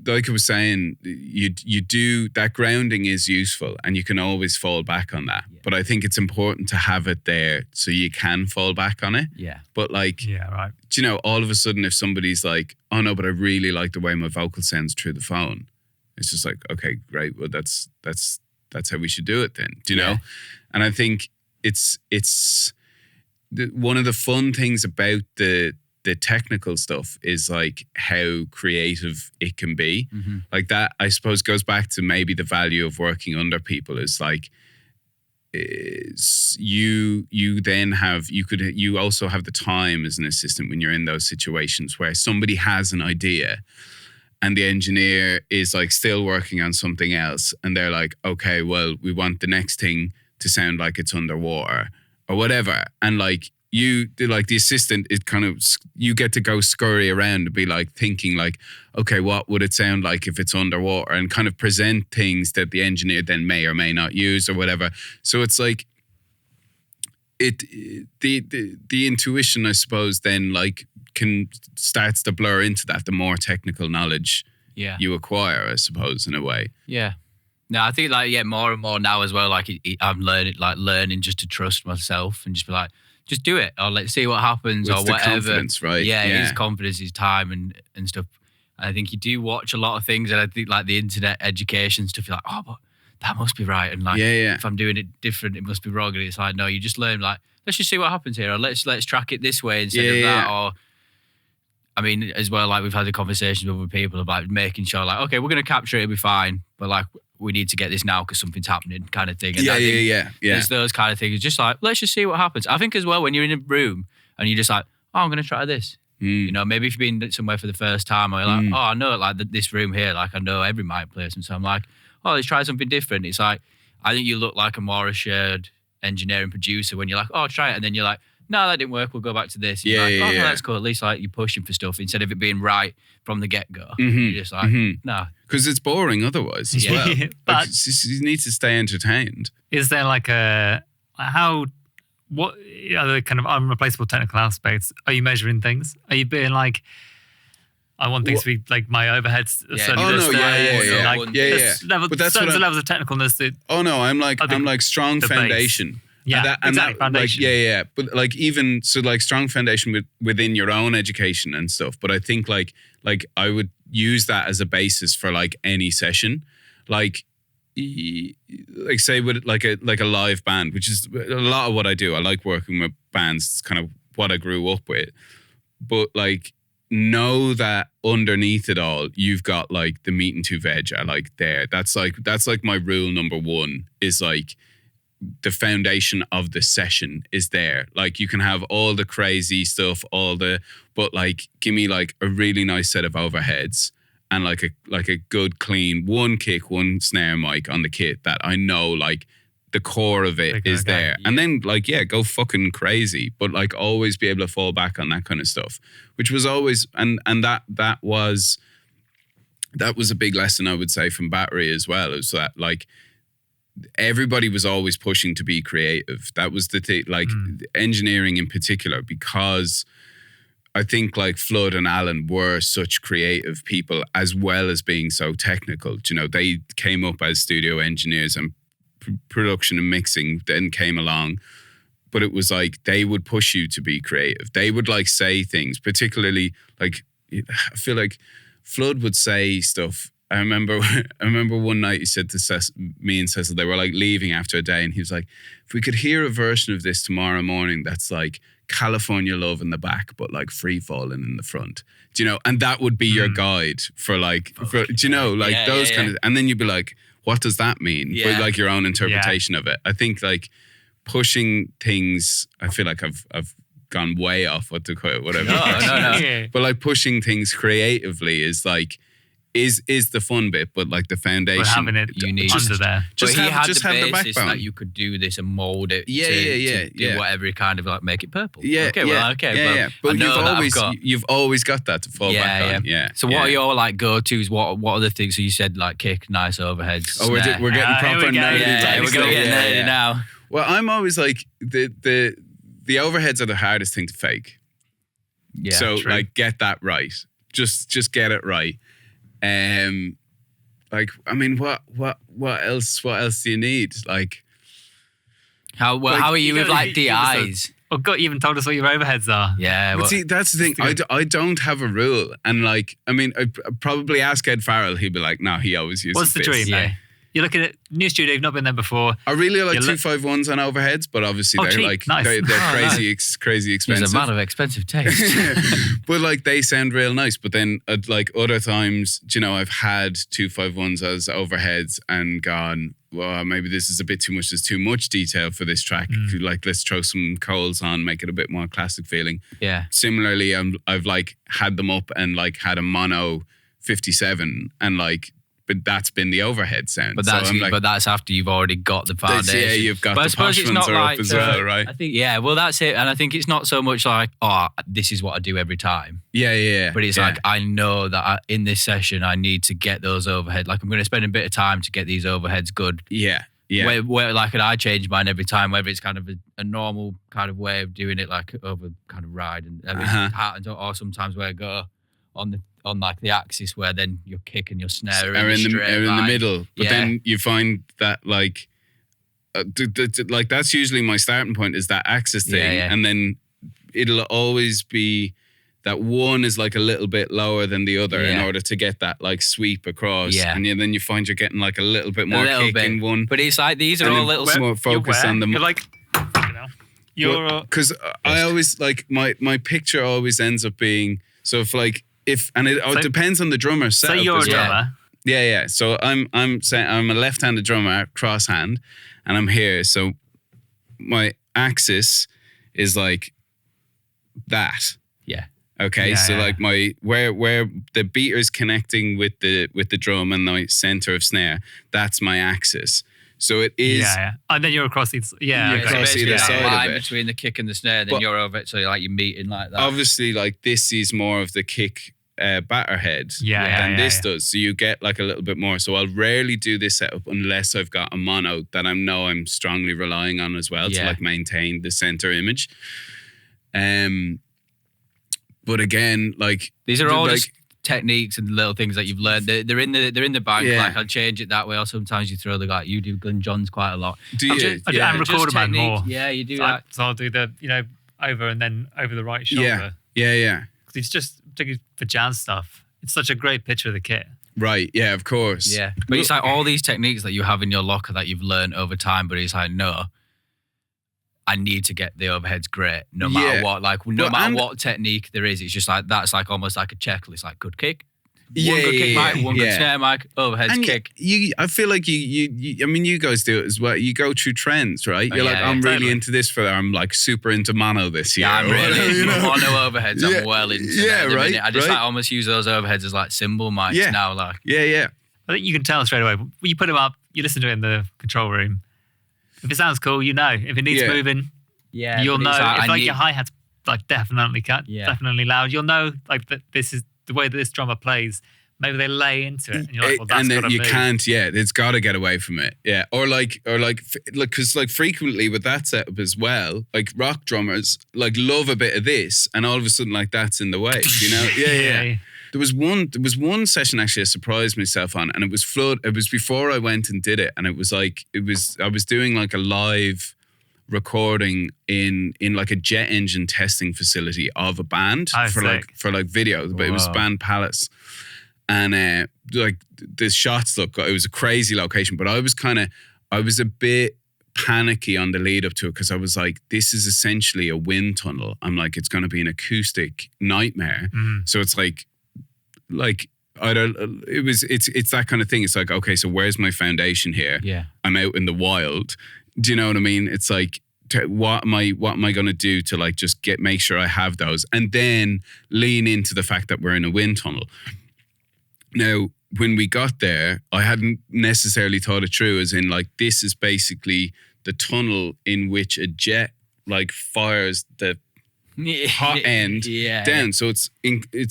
like I was saying, you do that grounding is useful, and you can always fall back on that. But I think it's important to have it there so you can fall back on it. Yeah. But like, right. Do you know, all of a sudden, if somebody's like, "Oh no, but I really like the way my vocal sounds through the phone," it's just like, okay, great. Well, that's how we should do it then, do you know? And I think it's one of the fun things about the technical stuff is like how creative it can be. Mm-hmm. Like that, I suppose, goes back to maybe the value of working under people is like, you also have the time as an assistant when you're in those situations where somebody has an idea and the engineer is like still working on something else, and they're like, okay, well, we want the next thing to sound like it's underwater or whatever. And like the assistant is kind of, you get to go scurry around and be like thinking like, okay, what would it sound like if it's underwater, and kind of present things that the engineer then may or may not use or whatever. So it's like, the intuition, I suppose, then like starts to blur into that the more technical knowledge you acquire, I suppose, in a way. Yeah. No, I think like more and more now as well. Like I'm learning just to trust myself and just be like, just do it, or let's see what happens, It's or the whatever. Confidence, right? Yeah, it is confidence, it's time and stuff. And I think you do watch a lot of things, and I think like the internet education stuff, you're like, oh, but that must be right, and like if I'm doing it different, it must be wrong. And it's like, no, you just learn like, let's just see what happens here, or let's track it this way instead of that, or. I mean, as well, like we've had the conversations with other people about making sure, like, okay, we're going to capture it, it'll be fine, but like we need to get this now because something's happening, kind of thing. And There's those kind of things. It's just like, let's just see what happens. I think as well, when you're in a room and you're just like, oh, I'm going to try this. You know, maybe if you've been somewhere for the first time, or you're like, oh, I know like this room here, like I know every mic place, and so I'm like, oh, let's try something different. It's like, I think you look like a more assured engineer and producer when you're like, oh, try it, and then you're like, no, that didn't work, we'll go back to this. No, that's cool. At least like you're pushing for stuff instead of it being right from the get-go. You're just like, no. Because it's boring otherwise as well. But you need to stay entertained. Is there like what are the kind of unreplaceable technical aspects? Are you measuring things? Are you being like, I want things to be like my overheads. But that's certain levels of technicalness that. Oh no, I'm like strong foundation. Base. Yeah, exactly. Foundation. Like, but like even so, like strong foundation within your own education and stuff. But I think like I would use that as a basis for like any session, like say with like a live band, which is a lot of what I do. I like working with bands. It's kind of what I grew up with. But like, know that underneath it all, you've got like the meat and two veg are like there. That's like my rule number one is like, the foundation of the session is there. Like you can have all the crazy stuff, but like give me like a really nice set of overheads and like a good clean one kick, one snare mic on the kit that I know like the core of it is there. And then like, go fucking crazy, but like always be able to fall back on that kind of stuff, which was always, and that was a big lesson I would say from Battery as well, is that like everybody was always pushing to be creative. That was the thing, like engineering in particular, because I think like Flood and Alan were such creative people as well as being so technical. You know, they came up as studio engineers and production and mixing then came along. But it was like they would push you to be creative. They would like say things, particularly like I feel like Flood would say stuff. I remember one night he said to me and Cecil, they were like leaving after a day, and he was like, if we could hear a version of this tomorrow morning that's like California Love in the back, but like Free Falling in the front. Do you know? And that would be your guide for like, do you know, like those kind of, and then you'd be like, what does that mean? Yeah. But like your own interpretation of it. I think like pushing things, I feel like I've gone way off what to quote, whatever. No. But like pushing things creatively is like, is the fun bit, but like the foundation. But having it you need under there. Just but he have, had just the have the basis backbone. that you could do this and mold it Yeah, to do whatever kind of like make it purple. Yeah, But you've always got that to fall back on. Yeah. So what are your like go-tos? What are the things? So you said like kick, nice overheads. Oh, we're getting proper nerdy. Yeah, we're gonna get nerdy now. Well, I'm always like the overheads are the hardest thing to fake. Yeah. So like get that right. Just get it right. Like, I mean, what else do you need? Like, how are you with like DIs? Oh God, you even told us what your overheads are. Yeah. But see, that's the thing. I don't have a rule, and like, I mean, I'd probably ask Ed Farrell. He'd be like, "No, he always uses." What's the this. dream? Yeah. Mate? You're looking at new studio. You've not been there before. I really like 251s on overheads, but obviously they're cheap. like Nice. they're crazy crazy expensive. He's a man of expensive taste. But like they sound real nice. But then like other times, you know, I've had 251s as overheads and gone, well, maybe this is a bit too much. There's too much detail for this track. Like let's throw some Coles on, make it a bit more classic feeling. Yeah. Similarly, I've like had them up and like had a mono 57 and like. But that's been the overhead sound. But that's after you've already got the foundation. Yeah, you've got but the posh ones are up as well, right? I think, well, that's it. And I think it's not so much like, oh, this is what I do every time. Yeah. But it's like, I know that in this session, I need to get those overheads. Like, I'm going to spend a bit of time to get these overheads good. Yeah. Where like, and I change mine every time, whether it's kind of a normal kind of way of doing it, like over kind of ride, and or sometimes where I go on like the axis where then your kick and your snare are in the middle. But then you find that like like that's usually my starting point is that axis thing. And then it'll always be that one is like a little bit lower than the other in order to get that like sweep across. And then you find you're getting like a little bit more kick in one. But it's like these are all little more focus on them. You're like, because I always like my picture always ends up being it depends on the drummer setup. Say you're a drummer. Yeah. So I'm saying I'm a left-handed drummer, cross hand, and I'm here. So my axis is like that. Yeah. Okay. Like my where the beater's connecting with the drum and my center of snare, that's my axis. So it is. Yeah. And then you're across each. Across either side of it. Between the kick and the snare, then you're over it. So like you're meeting like that. Obviously, like this is more of the kick batterhead than this does. So you get like a little bit more. So I'll rarely do this setup unless I've got a mono that I know I'm strongly relying on as well to like maintain the center image. But again, like these are all just techniques and little things that you've learned. They're in the bag. Like I'll change it that way, or sometimes you throw you do Glenn Johns quite a lot. Do you? And record man more. Yeah, you do so that. So I'll do the over and then over the right shoulder. Yeah. Because it's just particularly for jazz stuff. It's such a great picture of the kit. Right. Yeah. Of course. Yeah. But it's like all these techniques that you have in your locker that you've learned over time. But it's like no. I need to get the overheads great, no matter what. Like no matter what technique there is, it's just like that's like almost like a checklist. Like good kick, One good kick mic, one good snare mic, overheads and kick. I feel like I mean, you guys do it as well. You go through trends, right? You're I'm really into this I'm like super into mono this year. Yeah, I'm really into mono overheads. I'm well into that. Right. I just like almost use those overheads as like cymbal mics now. Like, yeah. I think you can tell straight away. When you put them up, you listen to it in the control room. If it sounds cool, you know. If it needs moving, you'll know. If your hi-hat's like definitely cut, definitely loud, you'll know like that this is the way that this drummer plays. Maybe they lay into it, and you're like, well, that's gotta be. Can't, it's got to get away from it, or because like frequently with that setup as well, like rock drummers like love a bit of this, and all of a sudden like that's in the way, you know? Yeah. There was one session actually I surprised myself on, and it was flood. It was before I went and did it, and I was doing like a live recording in like a jet engine testing facility of a band for like video, but it was band Palace. And like the shots it was a crazy location, but I was a bit panicky on the lead up to it because I was like, this is essentially a wind tunnel. I'm like, it's going to be an acoustic nightmare. So it's like it's that kind of thing. It's like, okay, so where's my foundation here? Yeah, I'm out in the wild. Do you know what I mean? It's like, what am I going to do to like just make sure I have those, and then lean into the fact that we're in a wind tunnel. Now, when we got there, I hadn't necessarily thought it through, as in like, this is basically the tunnel in which a jet like fires the hot end down. So it's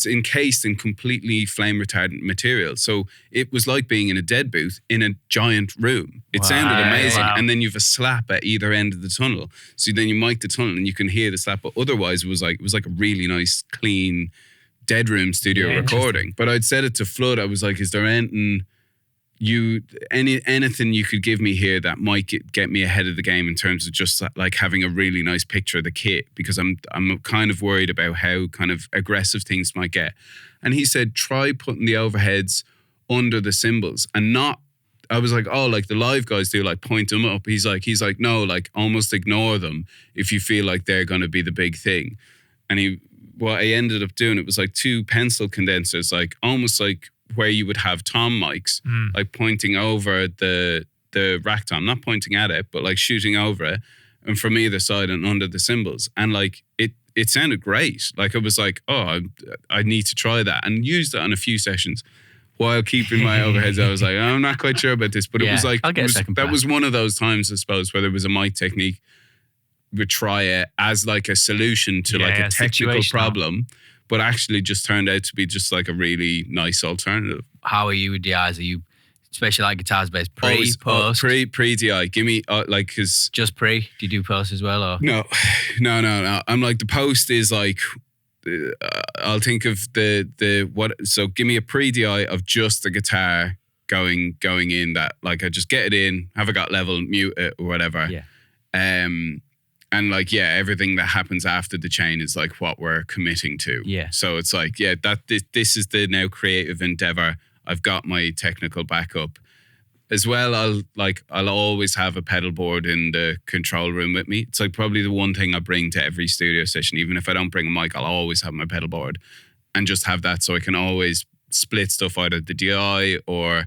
encased in completely flame retardant material. So it was like being in a dead booth in a giant room. It sounded amazing. And then you have a slap at either end of the tunnel. So then you mic the tunnel and you can hear the slap. But otherwise it was like a really nice, clean dead room studio recording. But I'd said it to Flood. I was like, is there anything you could give me here that might get me ahead of the game in terms of just like having a really nice picture of the kit, because I'm kind of worried about how kind of aggressive things might get. And he said, try putting the overheads under the cymbals and not. I was like, oh, like the live guys do, like point them up. He's like, no, like almost ignore them if you feel like they're going to be the big thing. And what I ended up doing, it was like 2 pencil condensers, like almost like where you would have tom mics, like pointing over the rack tom, not pointing at it, but like shooting over it, and from either side and under the cymbals. And like it sounded great. Like I was like, oh, I need to try that, and used it on a few sessions while keeping my overheads. I was like, I'm not quite sure about this, but it was like, that was one of those times, I suppose, where there was a mic technique. Would try it as like a solution to like a technical problem, but actually just turned out to be just like a really nice alternative. How are you with DIs? Are you, especially like guitars based, pre, post? Pre DI. Give me like, cause just pre. Do you do post as well, or no? I'm like, the post is like, I'll think of the what. So give me a pre DI of just the guitar going in, that like I just get it in, have it got level, mute it or whatever. Yeah. And like, everything that happens after the chain is like what we're committing to. Yeah. So it's like, this is the now creative endeavor. I've got my technical backup as well. I'll always have a pedal board in the control room with me. It's like probably the one thing I bring to every studio session. Even if I don't bring a mic, I'll always have my pedal board and just have that, so I can always split stuff out of the DI or,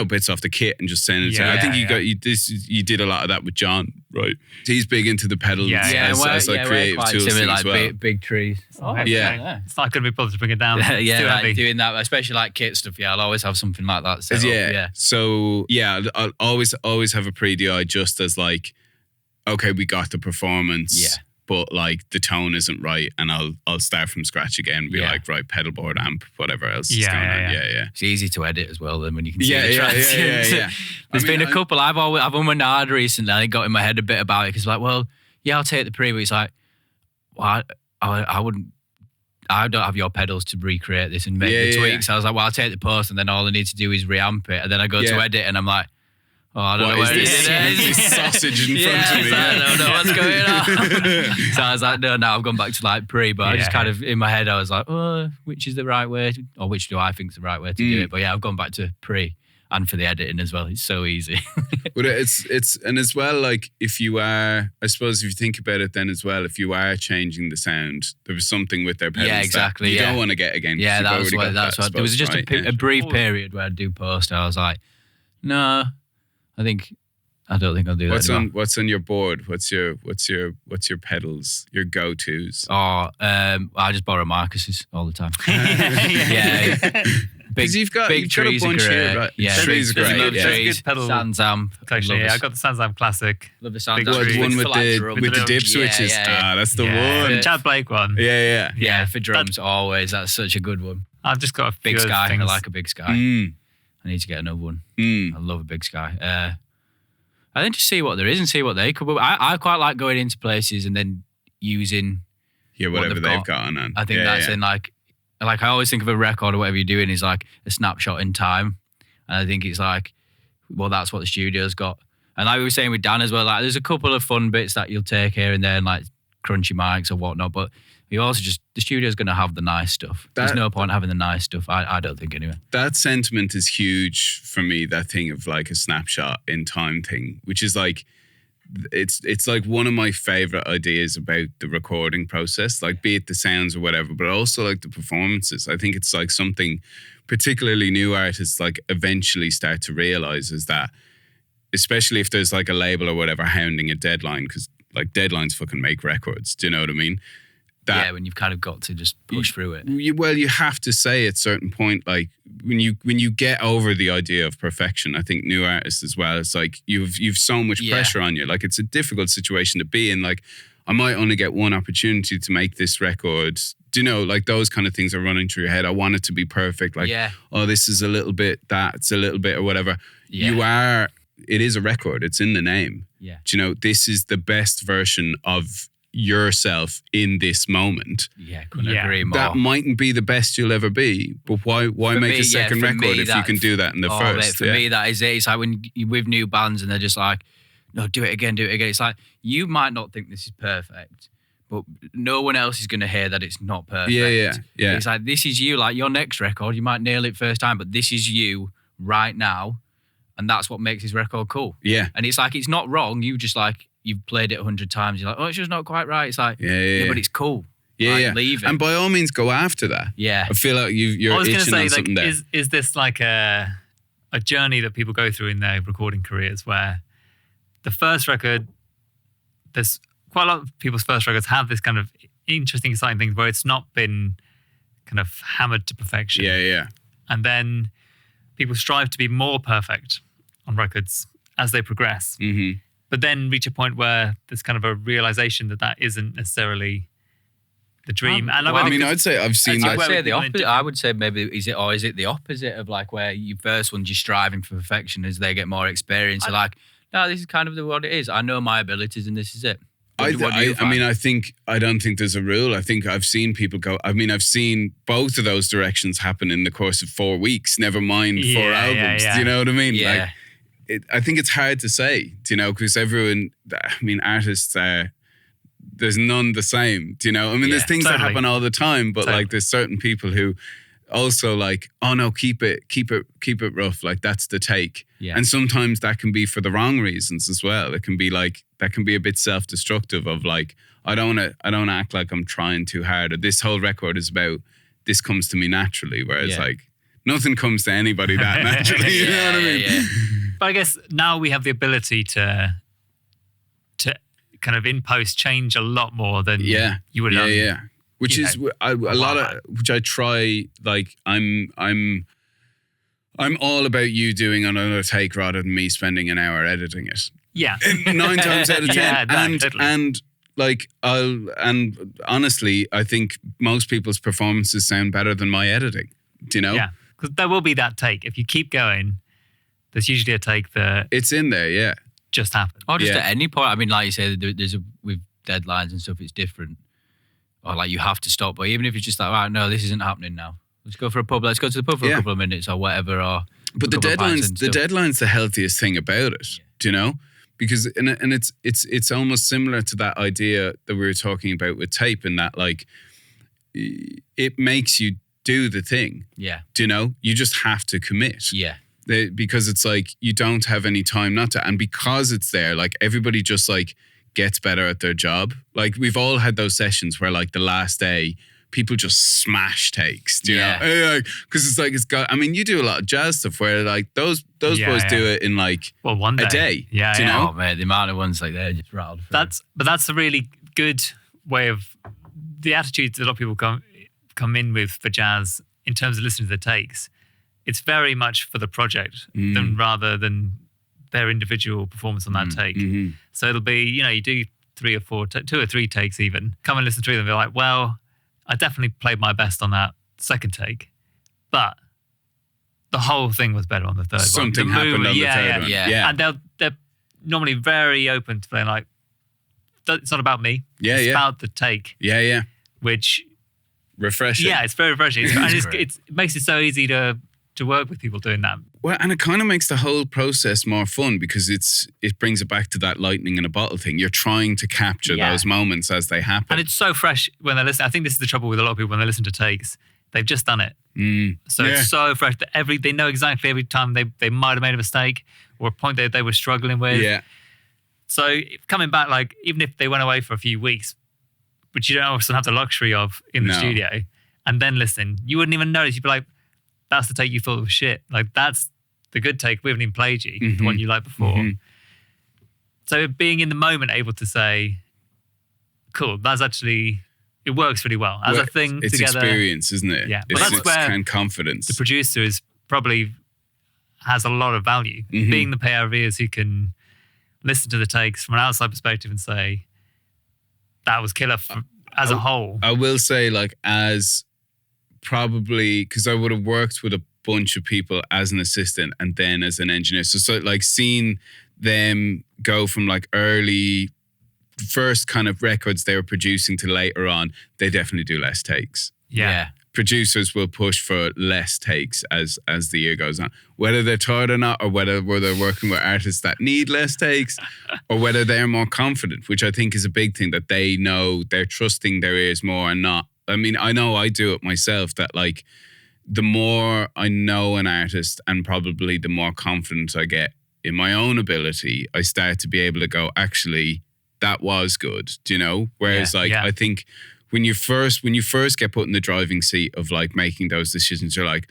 bits off the kit and just send it. I think you did a lot of that with John, right? He's big into the pedals as like creative tools similar, as like well. big trees. It's not going to be bothered to bring it down. Like doing that, especially like kit stuff. I'll always have something like that. So I'll always have a pre-DI just as like, okay, we got the performance. Yeah. But like the tone isn't right, and I'll start from scratch again and be like, right, pedal board, amp, whatever else is going on. Yeah. It's easy to edit as well then when you can see the tracks. Yeah. There's been a couple. I've unwinded recently. I got in my head a bit about it because like, well, I'll take the pre, but it's like, well, I wouldn't. I don't have your pedals to recreate this and make the tweaks. I was like, well, I'll take the post, and then all I need to do is reamp it, and then I go to edit, and I'm like, oh, I don't know where it is. This sausage in front of me. I don't know what's going on. So I was like, no, I've gone back to like pre, but I just kind of, in my head, I was like, oh, which is the right way, or which do I think is the right way to do it? But I've gone back to pre. and for the editing as well. It's so easy. But it's and as well, like if you are, I suppose if you think about it then as well, if you are changing the sound, there was something with their pedals exactly. that you don't want to get again. Yeah, that's what. There was just a brief period where I'd do post. And I was like, no, I don't think I'll do that anymore. What's on your board? What's your pedals? Your go-tos? Oh, I just borrow Marcus's all the time. Yeah. Because you've got a bunch here, right? Yeah, trees are great. Good pedal. Sansamp. Actually, I got the Sansamp Classic. Love the Sansamp. The one with the dip switches. Yeah. That's the one. The Chad Blake one. Yeah. For drums, always. That's such a good one. I've just got a Big few Sky. things. I like a Big Sky. I need to get another one. I love a Big Sky. I think just see what there is and see what they could. I quite like going into places and then using whatever they've got on. I think that's in like I always think of a record or whatever you're doing is like a snapshot in time, and I think it's like, well, that's what the studio's got. And like we were saying with Dan as well, like there's a couple of fun bits that you'll take here and there, and like crunchy mics or whatnot, but you also the studio's going to have the nice stuff. There's no point having the nice stuff. I don't think anyway. That sentiment is huge for me. That thing of like a snapshot in time thing, which is like, it's like one of my favorite ideas about the recording process, like be it the sounds or whatever, but also like the performances. I think it's like something particularly new artists like eventually start to realize is that, especially if there's like a label or whatever hounding a deadline, because like deadlines fucking make records. Do you know what I mean? When you've kind of got to just push through it. You have to say at a certain point, like when you get over the idea of perfection, I think new artists as well, it's like you've so much pressure on you. Like it's a difficult situation to be in. Like I might only get one opportunity to make this record. Do you know, like those kind of things are running through your head. I want it to be perfect. Like, oh, this is a little bit, that's a little bit or whatever. Yeah. It is a record. It's in the name. Yeah. Do you know, this is the best version of yourself in this moment. Yeah, couldn't agree more. That mightn't be the best you'll ever be, but why make a second record if you can do that in the first? Mate, for me, that is it. It's like when you're with new bands and they're just like, no, do it again. It's like, you might not think this is perfect, but no one else is going to hear that it's not perfect. Yeah. It's like, this is you, like your next record, you might nail it first time, but this is you right now. And that's what makes this record cool. Yeah. And it's like, it's not wrong. You just like, you've played it 100 times. You're like, oh, it's just not quite right. It's like, but it's cool. Yeah. Leave it. And by all means, go after that. Yeah. I feel like you're itching on something there. Is this like a journey that people go through in their recording careers where the first record, there's quite a lot of people's first records have this kind of interesting, exciting thing where it's not been kind of hammered to perfection. Yeah. And then people strive to be more perfect on records as they progress. Mm-hmm. But then reach a point where there's kind of a realization that isn't necessarily the dream. I'd say I've seen that. I'd say the opposite. I would say maybe is it the opposite of like where your first ones you're striving for perfection as they get more experience. You're like, no, this is kind of what it is. I know my abilities and this is it. I don't think there's a rule. I think I've seen people go. I mean, I've seen both of those directions happen in the course of 4 weeks. Never mind 4 albums. Yeah. Do you know what I mean? Yeah. Like, I think it's hard to say, do you know, because everyone, I mean, artists are, there's none the same, do you know? I mean, there's things that happen all the time, but like there's certain people who also like, oh no, keep it rough. Like that's the take. Yeah. And sometimes that can be for the wrong reasons as well. It can be like, that can be a bit self-destructive of like, I don't want to act like I'm trying too hard, or this whole record is about, this comes to me naturally. Whereas like, nothing comes to anybody that naturally, you know what I mean? Yeah. But I guess now we have the ability to kind of in post change a lot more than you would have. Yeah. Which is which I try. Like I'm all about you doing another take rather than me spending an hour editing it. Yeah, 9 times out of 10. And honestly, I think most people's performances sound better than my editing. Do you know? Yeah, because there will be that take if you keep going. There's usually a take that it's in there, just happened. Or just at any point. I mean, like you say, with deadlines and stuff, it's different. Or like you have to stop. But even if it's just like, right, no, this isn't happening now. Let's go for a pub. Let's go to the pub for a couple of minutes or whatever. But the deadline's the healthiest thing about it. Do you know? Because and it's almost similar to that idea that we were talking about with tape, in that like it makes you do the thing. Yeah. Do you know? You just have to commit. Yeah. because it's like you don't have any time not to, and because it's there, like everybody just like gets better at their job. Like we've all had those sessions where like the last day people just smash takes, do you know? Because it's like, it's got, I mean, you do a lot of jazz stuff where like those boys do it in like one day. a day. Do you Oh know? man, the amount of ones like they're just rattled through. That's a really good way of the attitude that a lot of people come in with for jazz in terms of listening to the takes. It's very much for the project rather than their individual performance on that take. Mm-hmm. So it'll be, you do 3 or 4, 2 or 3 takes even. Come and listen to them and be like, well, I definitely played my best on that second take, but the whole thing was better on the third one. Something happened on the third one. Yeah. And they're normally very open to playing like, it's not about me. It's about the take. Yeah. Which... refreshing. Yeah, it's very refreshing. It makes it so easy to work with people doing that. Well, and it kind of makes the whole process more fun because it brings it back to that lightning in a bottle thing. You're trying to capture those moments as they happen. And it's so fresh when they're listening. I think this is the trouble with a lot of people when they listen to takes. They've just done it. So it's so fresh that they know exactly every time they might have made a mistake or a point that they were struggling with. Yeah. So coming back, like even if they went away for a few weeks, which you don't often have the luxury of in the studio, and then listen, you wouldn't even notice. You'd be like, that's the take you thought was shit. Like, that's the good take. We haven't even played you, the one you liked before. So being in the moment, able to say, cool, that's actually, it works really well. As a thing it's together. It's experience, isn't it? Yeah. But that's where kind of confidence. The producer is probably has a lot of value. Being the pair of ears who can listen to the takes from an outside perspective and say, that was killer as a whole. I will say, like, as probably, because I would have worked with a bunch of people as an assistant and then as an engineer. So like seeing them go from like early first kind of records they were producing to later on, they definitely do less takes. Yeah. Producers will push for less takes as the year goes on. Whether they're tired or not, or whether they're working with artists that need less takes, or whether they're more confident, which I think is a big thing, that they know they're trusting their ears more and not. I mean, I know I do it myself, that like the more I know an artist and probably the more confidence I get in my own ability, I start to be able to go, actually, that was good, do you know? Whereas I think when you first get put in the driving seat of like making those decisions, you're like,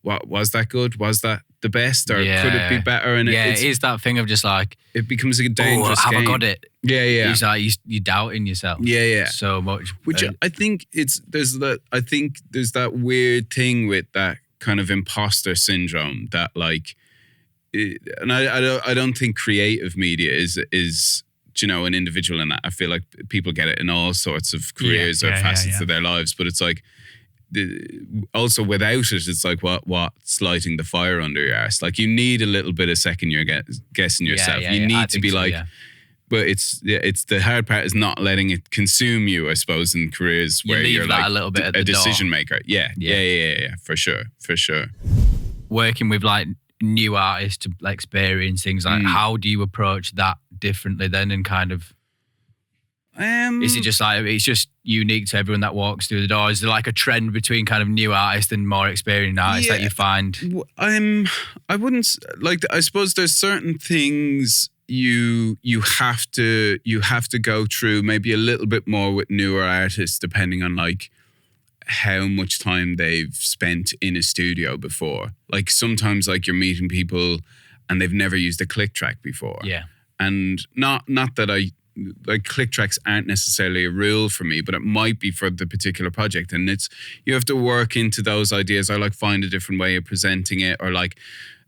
what was that good? Was that the best, or could it be better? And it is that thing of just like, it becomes a dangerous have game. I got it? Yeah. It's like you're doubting yourself. Yeah. So much. Which I think there's that weird thing with that kind of imposter syndrome that like, and I don't think creative media is you know, an individual in that. I feel like people get it in all sorts of careers or facets of their lives, but it's like, also without it, it's like what's lighting the fire under your arse. Like you need a little bit of second year guessing yourself. You need to be like, but it's the hard part is not letting it consume you, I suppose, in careers where you're like a little bit a decision maker. Yeah, for sure. Working with like new artists to like experience things, like how do you approach that differently then, and kind of is it just like it's just unique to everyone that walks through the door? Is there like a trend between kind of new artists and more experienced artists that you find? I wouldn't like. I suppose there's certain things you have to go through maybe a little bit more with newer artists, depending on like how much time they've spent in a studio before. Like sometimes like you're meeting people and they've never used a click track before. Yeah. And not that I like click tracks aren't necessarily a rule for me, but it might be for the particular project. And you have to work into those ideas, or like find a different way of presenting it, or like,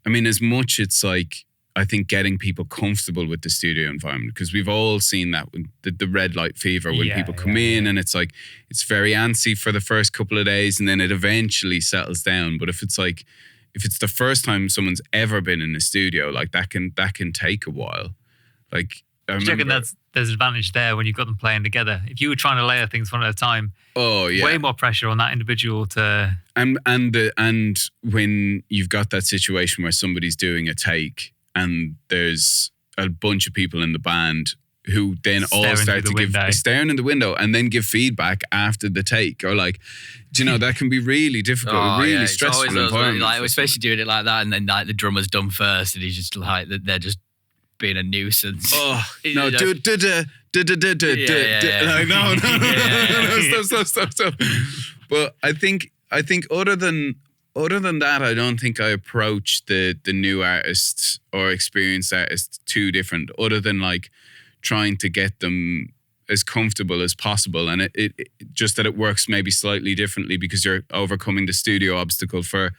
I mean, as much it's like, I think getting people comfortable with the studio environment, because we've all seen that with the red light fever when people come in and it's like, it's very antsy for the first couple of days and then it eventually settles down. But if it's the first time someone's ever been in a studio, like that can take a while. Like, I remember, there's an advantage there when you've got them playing together. If you were trying to layer things one at a time, way more pressure on that individual to. And when you've got that situation where somebody's doing a take and there's a bunch of people in the band who then all start to give staring in the window and then give feedback after the take, or like, do you know, that can be really difficult, really stressful environment. Like, especially doing it like that, and then like the drummer's done first, and he's just like they're just being a nuisance. Oh no, like, no, stop. But I think other than that, I don't think I approach the new artist or experienced artist too different, other than like trying to get them as comfortable as possible. And it just that it works maybe slightly differently because you're overcoming the studio obstacle for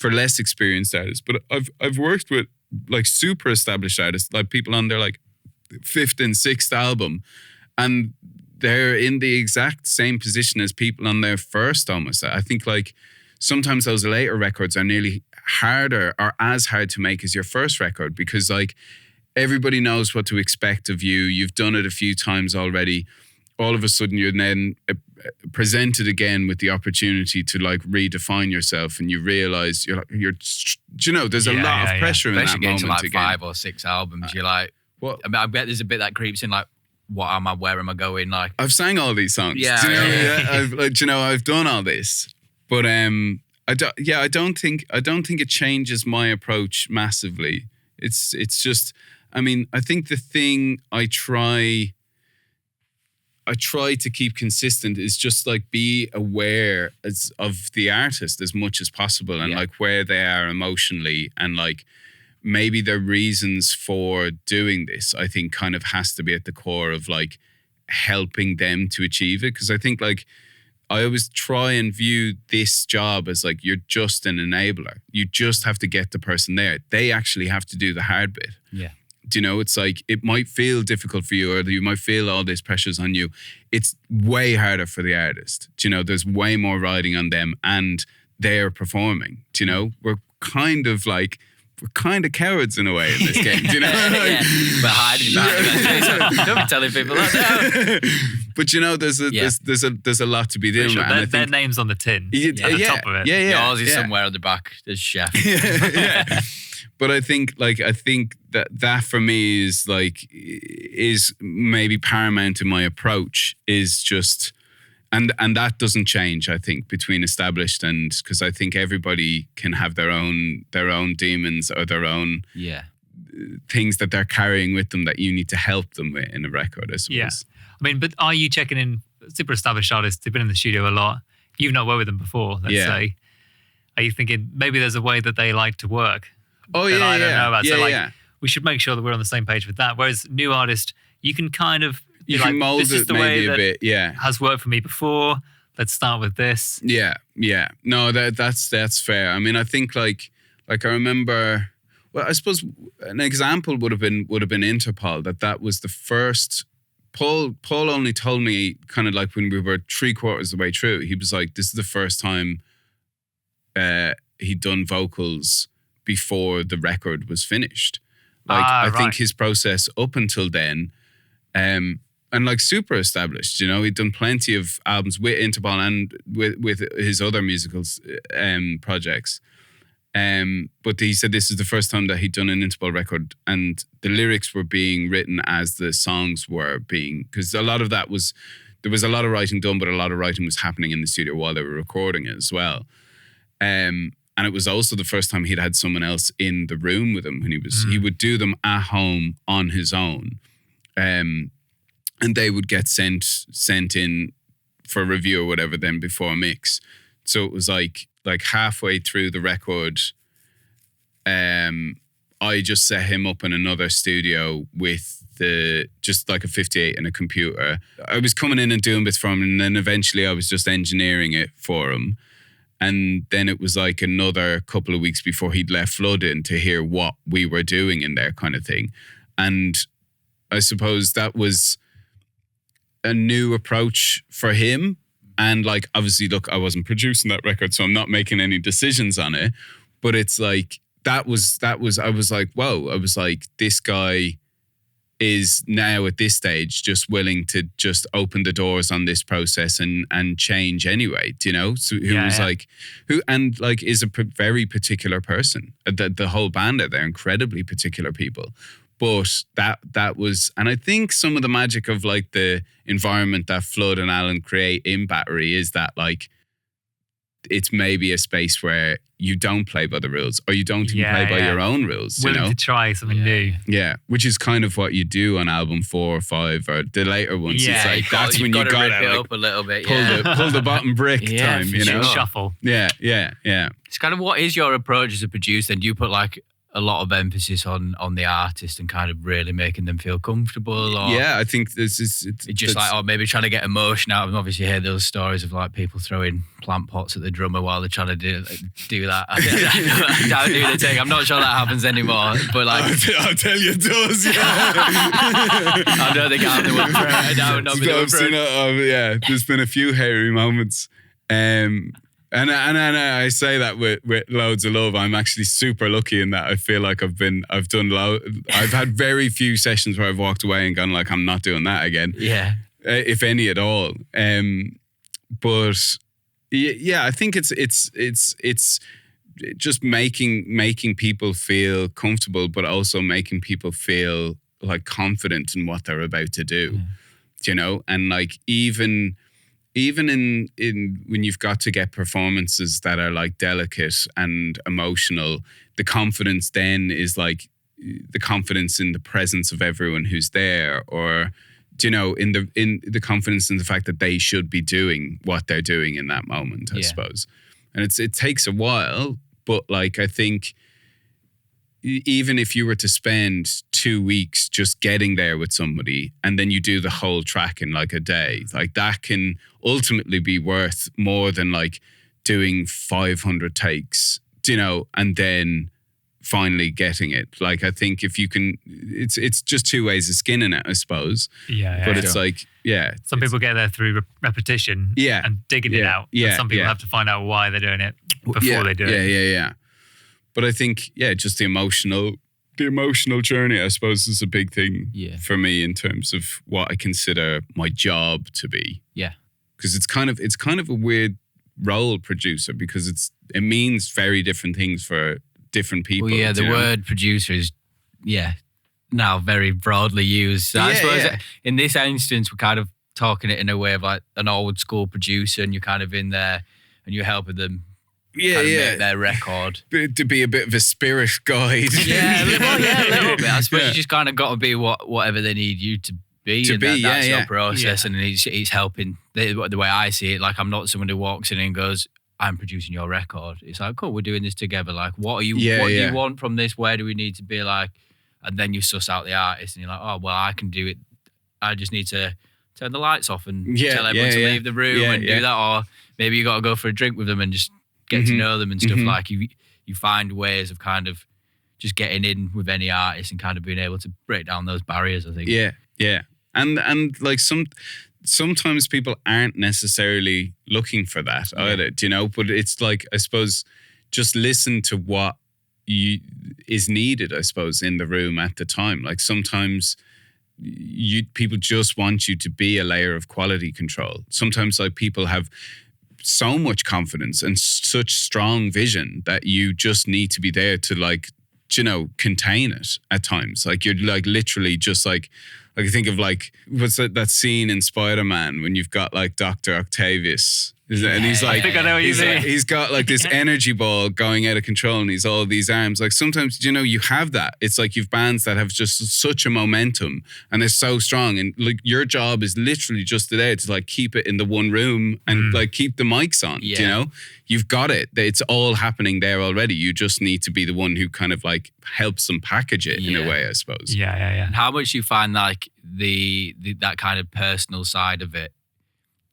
less experienced artists. But I've worked with like super established artists, like people on their like 5th and 6th album, and they're in the exact same position as people on their first almost. I think like sometimes those later records are nearly harder or as hard to make as your first record, because like everybody knows what to expect of you. You've done it a few times already. All of a sudden you're then presented again with the opportunity to like redefine yourself, and you realize you're you know, there's a lot of pressure in that moment. Especially getting to like again. 5 or 6 albums, you're like, what? I mean, I bet there's a bit that creeps in, like, what am I? Where am I going? Like, I've sang all these songs. Yeah, do you know, I've done all this, but I don't think it changes my approach massively. It's just, I mean, I think the thing I try to keep consistent is just like be aware of the artist as much as possible, and like where they are emotionally, and like maybe their reasons for doing this, I think kind of has to be at the core of like helping them to achieve it. Because I think like I always try and view this job as like, you're just an enabler. You just have to get the person there. They actually have to do the hard bit. Yeah. Do you know, it's like, it might feel difficult for you, or you might feel all these pressures on you. It's way harder for the artist. Do you know, there's way more riding on them, and they're performing. Do you know, we're kind of cowards in a way in this game. Do you know? But hiding behind it. Don't be telling people that. But you know, there's a lot to be doing. Sure. And their name's on the tin. At the top of it. Yours is somewhere on the back. There's chef. But I think that for me is maybe paramount in my approach, is just, and that doesn't change, I think, between established and, because I think everybody can have their own demons or their own things that they're carrying with them that you need to help them with in a record, I suppose. Yeah. I mean, but are you checking in super established artists who've been in the studio a lot? You've not worked with them before, let's say. Are you thinking maybe there's a way that they like to work? Oh, yeah, I don't know about. So we should make sure that we're on the same page with that. Whereas new artist, you can kind of you can mold this is it the maybe way a bit. Yeah, has worked for me before. Let's start with this. Yeah. No, that's fair. I mean, I think like I remember. Well, I suppose an example would have been Interpol. That was the first. Paul only told me kind of like when we were 3/4 of the way through. He was like, "This is the first time he'd done vocals before the record was finished." Like I think his process up until then, and like super established. You know, he'd done plenty of albums with Interpol and with his other musical projects. But he said this is the first time that he'd done an Interpol record, and the lyrics were being written as the songs were being, because a lot of that was, there was a lot of writing done, but a lot of writing was happening in the studio while they were recording it as well. And it was also the first time he'd had someone else in the room with him when he would do them at home on his own. And they would get sent in for review or whatever then before mix. So it was like halfway through the record, I just set him up in another studio with just like a 58 and a computer. I was coming in and doing bits for him, and then eventually I was just engineering it for him. And then it was like another couple of weeks before he'd let Flood in to hear what we were doing in there, kind of thing. And I suppose that was a new approach for him. And like, obviously, look, I wasn't producing that record, so I'm not making any decisions on it. But it's like, that was, I was like, whoa, I was like, this guy is now at this stage just willing to just open the doors on this process and change anyway, do you know? So is a very particular person. The whole band are, they're incredibly particular people. But that was, and I think some of the magic of like the environment that Flood and Alan create in Battery is that like it's maybe a space where you don't play by the rules, or you don't even play by your own rules. Willing you know? to try something new. Yeah, which is kind of what you do on album 4 or 5 or the later ones. Yeah, it's like that's when you got rip it to up a little bit. pull the bottom brick time. You know, shuffle. Yeah. It's kind of, what is your approach as a producer? And do you put like a lot of emphasis on the artist and kind of really making them feel comfortable? Or yeah, I think this is it's just like, or maybe trying to get emotion out of them. Obviously, you hear those stories of like people throwing plant pots at the drummer while they're trying to do that. I don't do the thing. I'm not sure that happens anymore. But like, I'll tell you, it does. Yeah. I know they can't do it. There's been a few hairy moments. And I say that with loads of love. I'm actually super lucky in that I feel like I've had very few sessions where I've walked away and gone like, I'm not doing that again. Yeah. If any at all. But yeah, I think it's just making people feel comfortable, but also making people feel like confident in what they're about to do. You know, and like even in when you've got to get performances that are like delicate and emotional, the confidence then is like the confidence in the presence of everyone who's there, or you know, in the confidence in the fact that they should be doing what they're doing in that moment, I suppose. And it takes a while, but like I think even if you were to spend 2 weeks just getting there with somebody and then you do the whole track in like a day, like that can ultimately be worth more than like doing 500 takes, you know, and then finally getting it. Like I think if you can, it's just 2 ways of skinning it, I suppose. Yeah. But it's like, some people get there through repetition and digging it out. And some people have to find out why they're doing it before they do it. Yeah. But I think, just the emotional journey, I suppose, is a big thing for me in terms of what I consider my job to be. Yeah. Because it's kind of a weird role, producer, because it means very different things for different people. Well, yeah, the word producer is, now very broadly used. So I suppose in this instance, we're kind of talking it in a way of like an old school producer, and you're kind of in there and you're helping them make their record. To be a bit of a spirit guide. A little bit. I suppose you just kind of got to be whatever they need you to be. That's your process, and it's helping. The way I see it, like I'm not someone who walks in and goes, I'm producing your record. It's like, cool, we're doing this together. Like, what do you want from this? Where do we need to be? Like, and then you suss out the artist and you're like, oh, well, I can do it. I just need to turn the lights off and tell everyone to leave the room and do that. Or maybe you got to go for a drink with them and just get to know them and stuff. Like you find ways of kind of just getting in with any artist and kind of being able to break down those barriers, I think. Yeah. And like sometimes people aren't necessarily looking for that either, do you know? But it's like, I suppose, just listen to what is needed, I suppose, in the room at the time. Like sometimes people just want you to be a layer of quality control. Sometimes like people have so much confidence and such strong vision that you just need to be there to like, you know, contain it at times. Like you're like literally just like I think of like, what's that scene in Spider-Man when you've got like Dr. Octavius and he's like, I think I know what you mean. He's got like this energy ball going out of control and he's all these arms. Like sometimes, you know, you have that. It's like you've bands that have just such a momentum and they're so strong. And like your job is literally just there to like keep it in the one room and like keep the mics on, you know? You've got it. It's all happening there already. You just need to be the one who kind of like helps them package it in a way, I suppose. Yeah. And how much you find like the that kind of personal side of it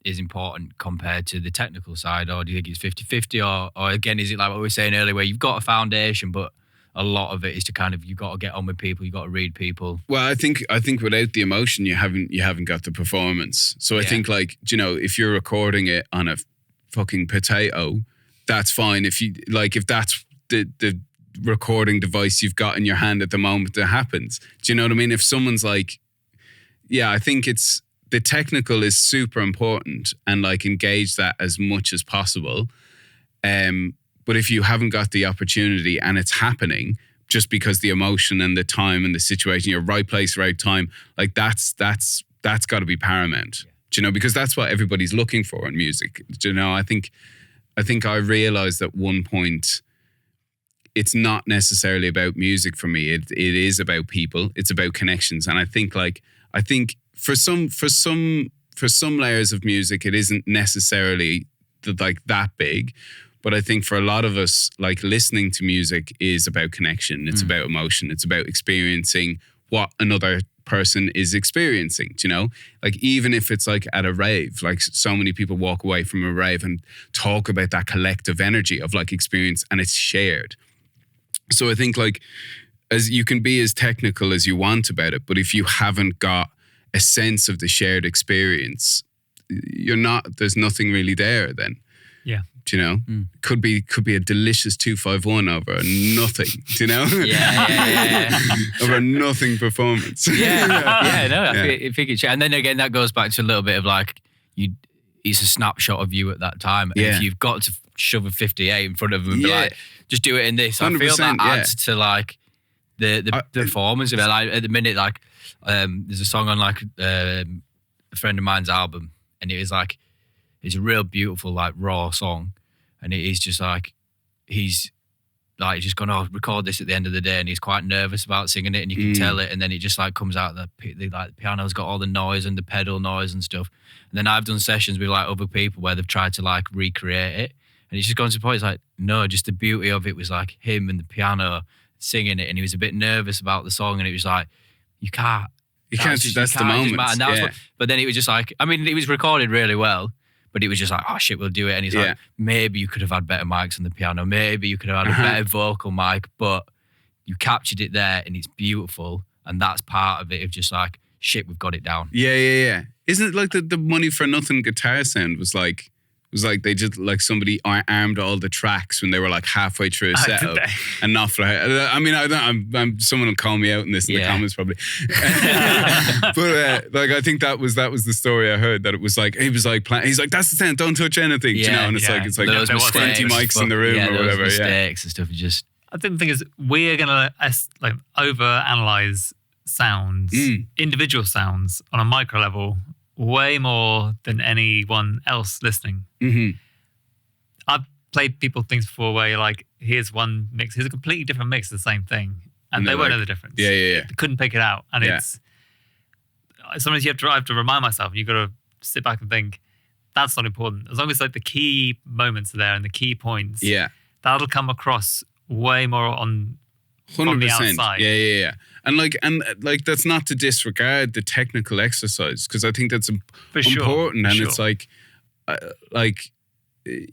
is important compared to the technical side, or do you think it's 50-50, or again, is it like what we were saying earlier where you've got a foundation but a lot of it is to kind of, you've got to get on with people, you've got to read people? Well, I think without the emotion you haven't got the performance. So I think like, you know, if you're recording it on a fucking potato, that's fine. If that's the recording device you've got in your hand at the moment that happens. Do you know what I mean? If someone's like, I think it's the technical is super important and like engage that as much as possible. But if you haven't got the opportunity and it's happening, just because the emotion and the time and the situation, your right place, right time, like that's got to be paramount. Do you know? Because that's what everybody's looking for in music. Do you know? I think I realized at one point, it's not necessarily about music for me. It is about people. It's about connections. And I think for some layers of music, it isn't necessarily like that big. But I think for a lot of us, like listening to music is about connection. It's about emotion. It's about experiencing what another person is experiencing, you know? Like even if it's like at a rave, like so many people walk away from a rave and talk about that collective energy of like experience, and it's shared. So I think like as you can be as technical as you want about it, but if you haven't got a sense of the shared experience, there's nothing really there then. Yeah. Do you know? Could be a delicious 251 over a nothing, do you know? Yeah. Over a nothing performance. I think it's, and then again, that goes back to a little bit of like, it's a snapshot of you at that time. And if you've got to shove a 58 in front of them and be like, just do it in this, I feel that adds to like the performance of it. Like at the minute, like there's a song on like a friend of mine's album, and it was like, it's a real beautiful, like raw song. And it is just like, he's like just gone, record this at the end of the day, and he's quite nervous about singing it, and you can tell it. And then it just like comes out, the piano's got all the noise and the pedal noise and stuff. And then I've done sessions with like other people where they've tried to like recreate it, and it's just gone to the point, it's like, no, just the beauty of it was like him and the piano singing it, and he was a bit nervous about the song, and it was like, you can't, that's the moment. And that was but then it was just like, I mean, it was recorded really well, but it was just like, oh shit, we'll do it. And he's like, maybe you could have had better mics on the piano. Maybe you could have had a better vocal mic, but you captured it there and it's beautiful. And that's part of it, of just like, shit, we've got it down. Yeah. Isn't it like the Money for Nothing guitar sound was like they just like somebody armed all the tracks when they were like halfway through a setup and not fly. I mean, I'm someone will call me out in this in the comments probably. But like I think that was the story I heard, that it was like he was like he's like, that's the sound, don't touch anything, you know. And it's like those there was 20 mics in the room or whatever. Mistakes and stuff. Just I think the thing is, we're gonna like over analyze sounds, individual sounds on a micro level, way more than anyone else listening. I've played people things before where you're like, here's one mix, here's a completely different mix of the same thing, and they won't know the difference. Yeah. They couldn't pick it out, and it's sometimes I have to remind myself, and you've got to sit back and think, that's not important. As long as like the key moments are there and the key points, that'll come across way more on 100%. From the outside. Yeah. And like that's not to disregard the technical exercise, because I think that's important. And it's like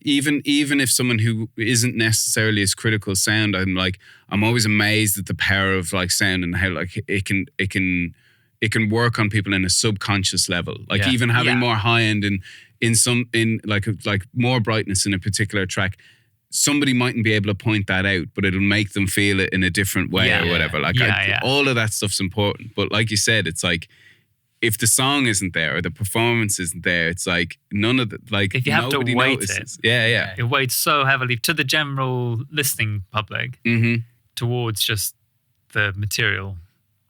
even if someone who isn't necessarily as critical of sound, I'm always amazed at the power of like sound and how like it can work on people in a subconscious level. Like even having more high end in like more brightness in a particular track. Somebody mightn't be able to point that out, but it'll make them feel it in a different way or whatever. Like all of that stuff's important. But like you said, it's like, if the song isn't there or the performance isn't there, it's like none of the, like, if you have to weight notices. It weighs so heavily to the general listening public towards just the material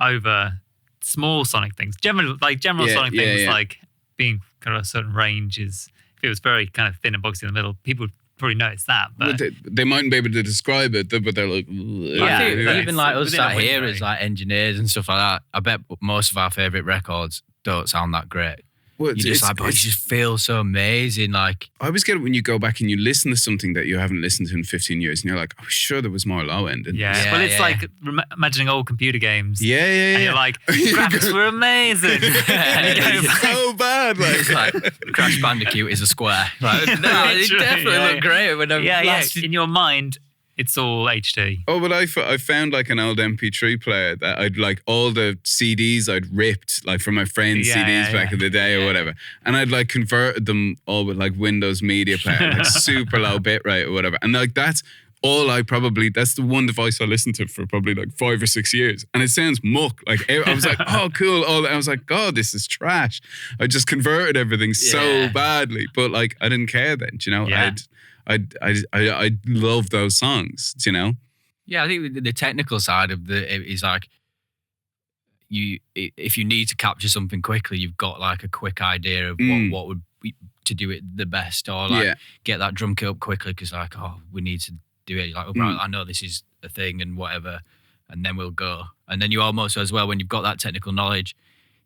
over small sonic things. General sonic things like being kind of a certain range is, if it was very kind of thin and boxy in the middle, people would probably notice that, but they mightn't be able to describe it, but they're like, I think even like us sat here as like engineers and stuff like that, I bet most of our favourite records don't sound that great. Well, you just feel so amazing. Like, I always get it when you go back and you listen to something that you haven't listened to in 15 years, and you're like, I'm sure there was more low end. Well, it's like imagining old computer games. And you're like, graphics were amazing. And you go, so bad. Like, it's like Crash Bandicoot is a square. Like, no, it definitely looked great when in your mind. It's all HD. Oh, but I found like an old MP3 player that I'd like all the CDs I'd ripped like from my friends' CDs back in the day or whatever. And I'd like converted them all with like Windows Media Player, like super low bitrate or whatever. And like that's the one device I listened to for probably like 5 or 6 years. And it sounds muck. Like I was like, oh, cool. I was like, God, this is trash. I just converted everything so badly. But like, I didn't care then, you know? I love those songs, you know? Yeah, I think the technical side of it is like if you need to capture something quickly, you've got like a quick idea of what would be to do it the best, or like get that drum kit up quickly because like, oh, we need to do it. Like, right, I know this is a thing and whatever, and then we'll go. And then you almost as well, when you've got that technical knowledge,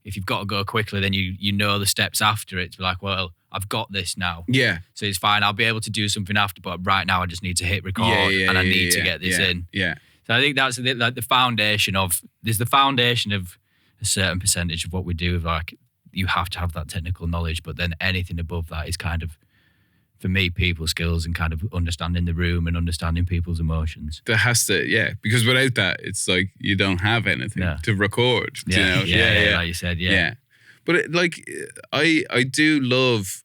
if you've got to go quickly, then you know the steps after it to be like, well, I've got this now. Yeah. So it's fine. I'll be able to do something after, but right now I just need to hit record and I need to get this in. Yeah. So I think that's like the foundation of, there's the foundation of a certain percentage of what we do. Like, you have to have that technical knowledge, but then anything above that is kind of, for me, people skills and kind of understanding the room and understanding people's emotions. There has to, because without that, it's like you don't have anything to record. Yeah, you know? Like you said, But I do love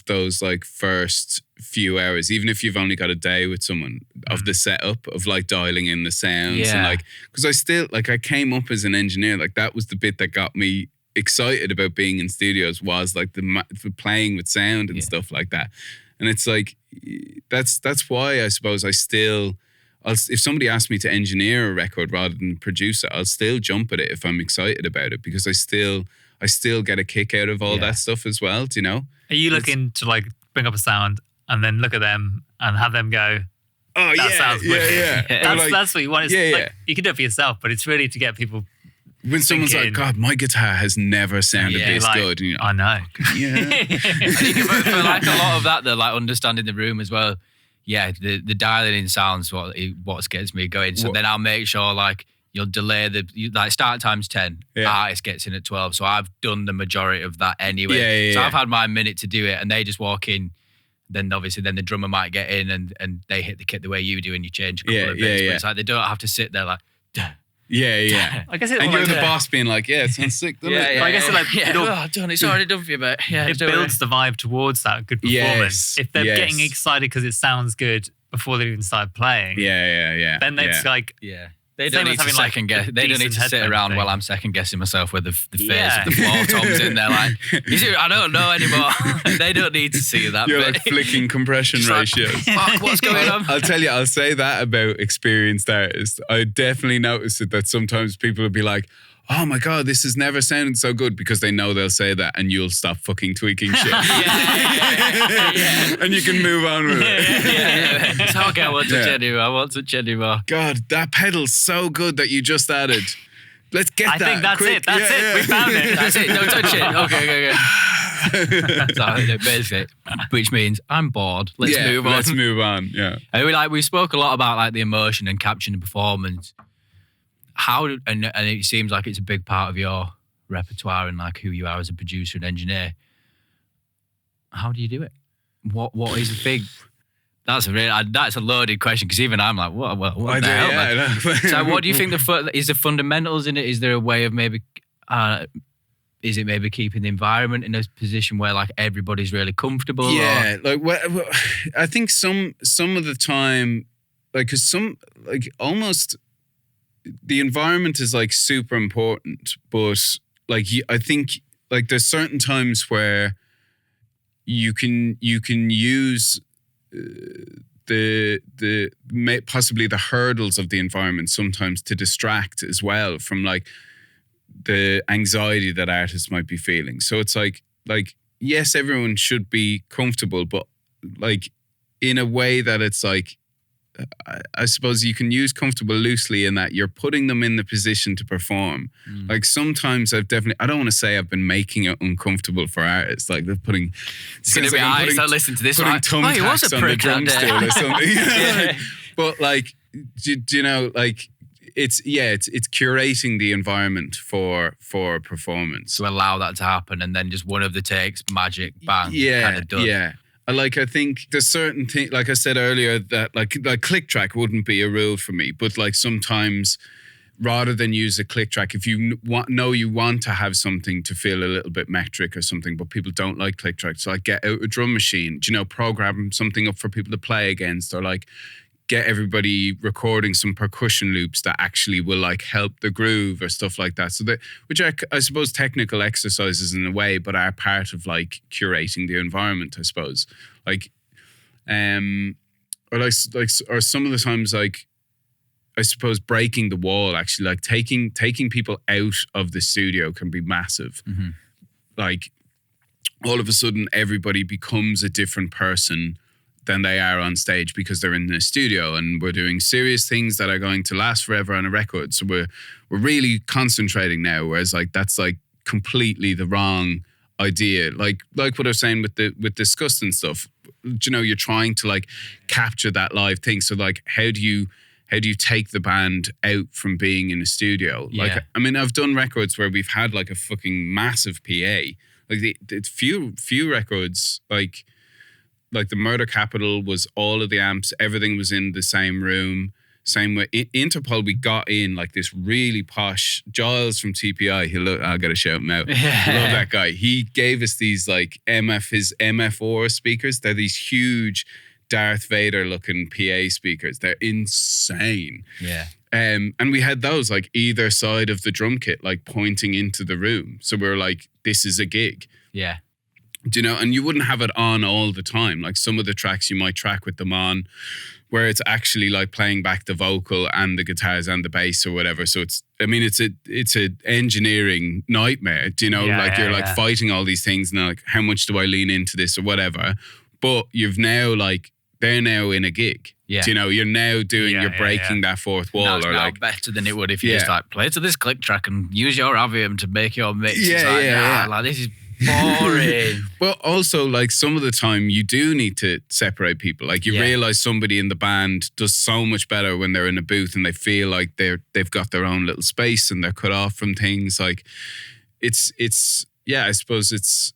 those like first few hours, even if you've only got a day with someone, of the setup of like dialing in the sounds and like, because I still like, I came up as an engineer, like that was the bit that got me excited about being in studios, was like the playing with sound and stuff like that. And it's like, that's why I suppose if somebody asked me to engineer a record rather than produce it, I'll still jump at it if I'm excited about it, because I still get a kick out of all that stuff as well. Do you know? Are you looking to like bring up a sound and then look at them and have them go, oh, that sounds wicked. That's what you want. It's like, you can do it for yourself, but it's really to get people. When someone's like, God, my guitar has never sounded this like, good. And I know. Yeah. I think for like a lot of that, they're like understanding the room as well. Yeah, the dialing in sounds what gets me going. So then I'll make sure like you'll delay like start time's 10. Artist gets in at 12. So I've done the majority of that anyway. So I've had my minute to do it, and they just walk in. Then obviously the drummer might get in and they hit the kit the way you do, and you change a couple of bits. But it's like they don't have to sit there like. Yeah. I guess and you're the boss being like, it sounds sick, doesn't it? I guess it's already done for you, mate. Yeah, it builds the vibe towards that good performance. If they're getting excited because it sounds good before they even start playing, then it's like, they don't need to second guess. They don't need to sit around while I'm second guessing myself where the phase of the floor tom's in there. Like, I don't know anymore. They don't need to see that. You're bit. like flicking compression ratios. Fuck, what's going on? I'll tell you, I'll say that about experienced artists. I definitely noticed it, that sometimes people will be like, oh my God, this has never sounded so good, because they know they'll say that and you'll stop fucking tweaking shit. And you can move on with it. It's okay, I want to touch anymore. God, that pedal's so good that you just added. Let's get I think that's quick. it. That's it. We found it. That's it. Don't touch it. Okay. So basically, which means I'm bored. Let's move on. Let's move on. Yeah. And we spoke a lot about like the emotion and capturing the performance. And it seems like it's a big part of your repertoire and like who you are as a producer and engineer. How do you do it? What is the big? That's a loaded question, because even I'm like, what the hell? Man? So what do you think is the fundamentals in it? Is there a way of maybe, is it maybe keeping the environment in a position where like everybody's really comfortable? Yeah, I think some of the time, like, cause almost the environment is like super important, but like I think like there's certain times where you can use possibly the hurdles of the environment sometimes to distract as well from like the anxiety that artists might be feeling. So it's like yes, everyone should be comfortable, but like in a way that it's like, I suppose you can use comfortable loosely in that you're putting them in the position to perform. Like sometimes I don't want to say I've been making it uncomfortable for artists. Like they're putting, it's going to be artists that listen to this, putting like, thumbtacks on the drum stool or something. But like, do you know, like it's curating the environment for a performance. To allow that to happen, and then just one of the takes, magic, bang, kind of done. Yeah. I think there's certain things, like I said earlier, that like click track wouldn't be a rule for me, but like sometimes rather than use a click track, if you want to have something to feel a little bit metric or something, but people don't like click tracks, so like get out a drum machine, program something up for people to play against, or like get everybody recording some percussion loops that actually will like help the groove or stuff like that. So which are, I suppose, technical exercises in a way, but are part of like curating the environment, I suppose. Like, or or some of the times like, I suppose breaking the wall, actually, like taking people out of the studio can be massive. Mm-hmm. Like all of a sudden everybody becomes a different person than they are on stage because they're in the studio and we're doing serious things that are going to last forever on a record. So we're really concentrating now, whereas like that's like completely the wrong idea. Like what I was saying with Disgust and stuff, you know, you're trying to like capture that live thing. So like how do you take the band out from being in a studio? Yeah. Like, I mean, I've done records where we've had like a fucking massive PA. Like the few records, like the Murder Capital was all of the amps, everything was in the same room. Same way, Interpol, we got in like this really posh Giles from TPI. I gotta shout him out. I love that guy. He gave us these like his MF4 speakers. They're these huge Darth Vader looking PA speakers. They're insane. Yeah. And we had those like either side of the drum kit, like pointing into the room. So we were like, this is a gig. Yeah. Do you know? And you wouldn't have it on all the time. Like some of the tracks you might track with them on, where it's actually like playing back the vocal and the guitars and the bass or whatever. So it's a engineering nightmare. Do you know? You're fighting all these things and like, how much do I lean into this or whatever? But you've now like, they're now in a gig. Yeah. Do you know, you're now you're breaking that fourth wall. That's or now like better than it would if you just like play to this click track and use your Avium to make your mix. Like this is boring. But also like some of the time you do need to separate people. Like you realize somebody in the band does so much better when they're in a booth and they feel like they've got their own little space and they're cut off from things. Like it's I suppose it's,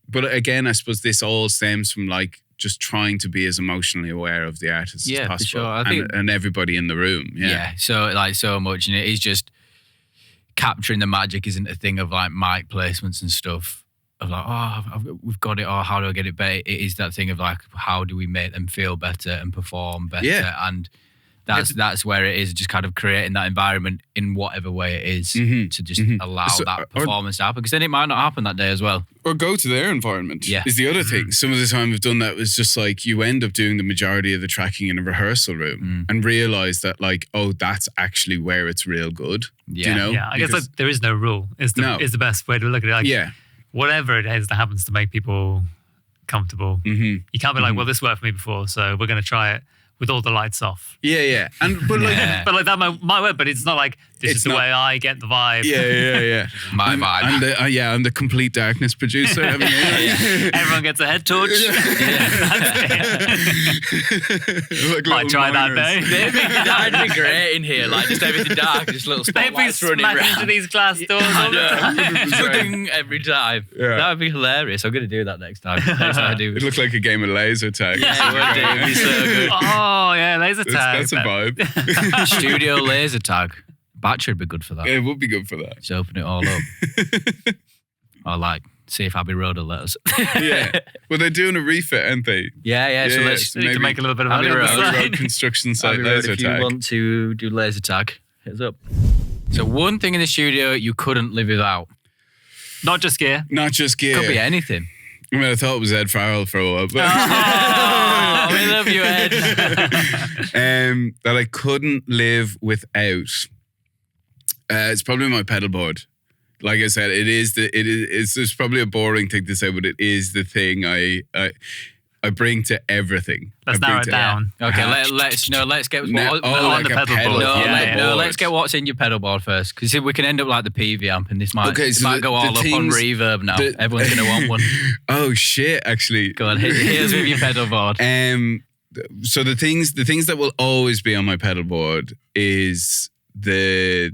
but again, I suppose this all stems from like just trying to be as emotionally aware of the artist as possible. For sure. I think, and everybody in the room. Yeah. So like so much, and it is just capturing the magic isn't a thing of like mic placements and stuff of like, we've got it, or how do I get it better? It is that thing of like, how do we make them feel better and perform better? Yeah. And that's where it is, just kind of creating that environment in whatever way it is to just allow that performance to happen, because then it might not happen that day as well. Or go to their environment is the other thing. Some of the time we've done that was just like, you end up doing the majority of the tracking in a rehearsal room and realize that like, oh, that's actually where it's real good. Yeah. Do you know? Yeah, I guess like, there is no rule. Is the best way to look at it. Like, whatever it is that happens to make people comfortable. You can't be like, well, this worked for me before, so we're going to try it with all the lights off. Yeah. But like that might work, but it's not like this is the way I get the vibe. Yeah. My vibe. I'm the complete darkness producer. I mean, Everyone gets a head torch. Might try that day. Maybe that'd be great in here. Like just everything dark, just little spotlights running around. Into these glass doors all the time. Every time. Yeah. That would be hilarious. I'm going to do that next time. It looked like a game of laser tag. Yeah, it would be so good. Oh yeah, laser tag. That's a vibe. Studio laser tag. Batch would be good for that. Yeah, it would be good for that. Just open it all up. Or like, see if Abbey Road will let us. Yeah. Well, they're doing a refit, aren't they? Yeah. So let's need to make a little bit of money on the Road construction site laser tag. If you want to do laser tag, hit us up. So one thing in the studio you couldn't live without. Not just gear. Could be anything. I mean, I thought it was Ed Farrell for a while, but we love you, Ed. That I couldn't live without. It's probably my pedal board. Like I said, it's probably a boring thing to say, but it is the thing I bring to everything. Let's narrow it down. Okay, let's get on the pedal board. Let's get what's in your pedal board first, because we can end up like the PV amp, and this might go all up on reverb now. Everyone's gonna want one. Oh shit! Actually, go on. Here's with your pedal board. So the things that will always be on my pedal board is the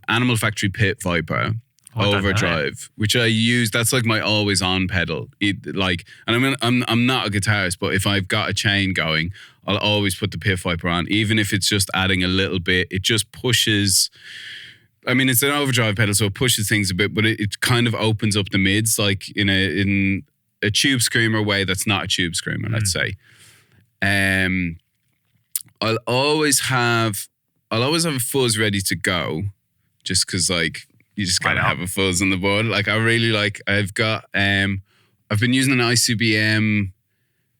Animal Factory Pit Viper. Overdrive, which I use. That's like my always on pedal. I'm not a guitarist, but if I've got a chain going, I'll always put the Pit Viper on, even if it's just adding a little bit. It just pushes. I mean, it's an overdrive pedal, so it pushes things a bit, but it kind of opens up the mids, like in a tube screamer way. That's not a tube screamer, let's say. I'll always have a fuzz ready to go, just because like. You just gotta have a fuzz on the board. Like I really like. I've been using an ICBM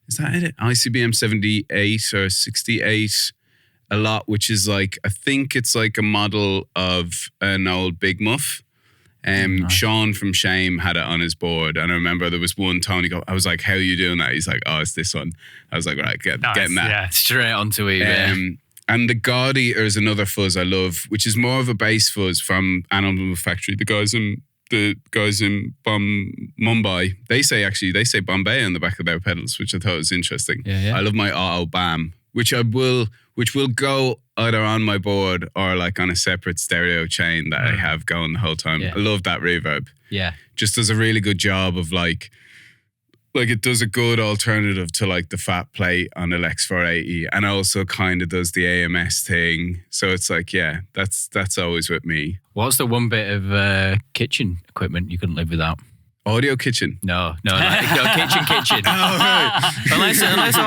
is that it? ICBM 78 or 68 a lot, which is like, I think it's like a model of an old Big Muff. Sean from Shame had it on his board, and I remember there was one Tony I was like, how are you doing that? He's like, oh, it's this one. I was like, right, getting that. Yeah. Straight onto eBay. And the God Eater is another fuzz I love, which is more of a bass fuzz from Animal Factory. The guys in Mumbai, they say Bombay on the back of their pedals, which I thought was interesting. Yeah. I love my Auto Bam, which will go either on my board or like on a separate stereo chain that I have going the whole time. Yeah. I love that reverb. Yeah. Just does a really good job of like it does a good alternative to like the fat plate on the Lex 480, and also kind of does the AMS thing. So it's like, yeah, that's always with me. What's the one bit of kitchen equipment you couldn't live without? Audio kitchen. No, kitchen. Oh, right. Unless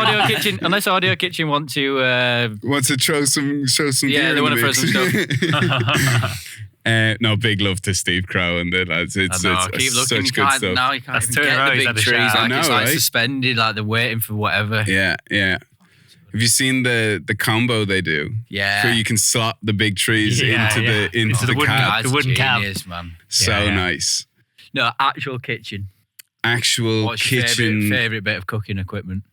Audio Kitchen want to show some yeah, gear they in want the to throw mix. some stuff. No, big love to Steve Crow and the lads. It's keep looking. such good stuff. Now you can't That's even get the big trees. I Like know, it's like right? suspended, like they're waiting for whatever. Yeah. Have you seen the combo they do? Yeah. Where you can slot the big trees into the wooden cab. The wooden cab. Genius, man. So nice. No, actual kitchen. Actual What's your kitchen. favorite bit of cooking equipment?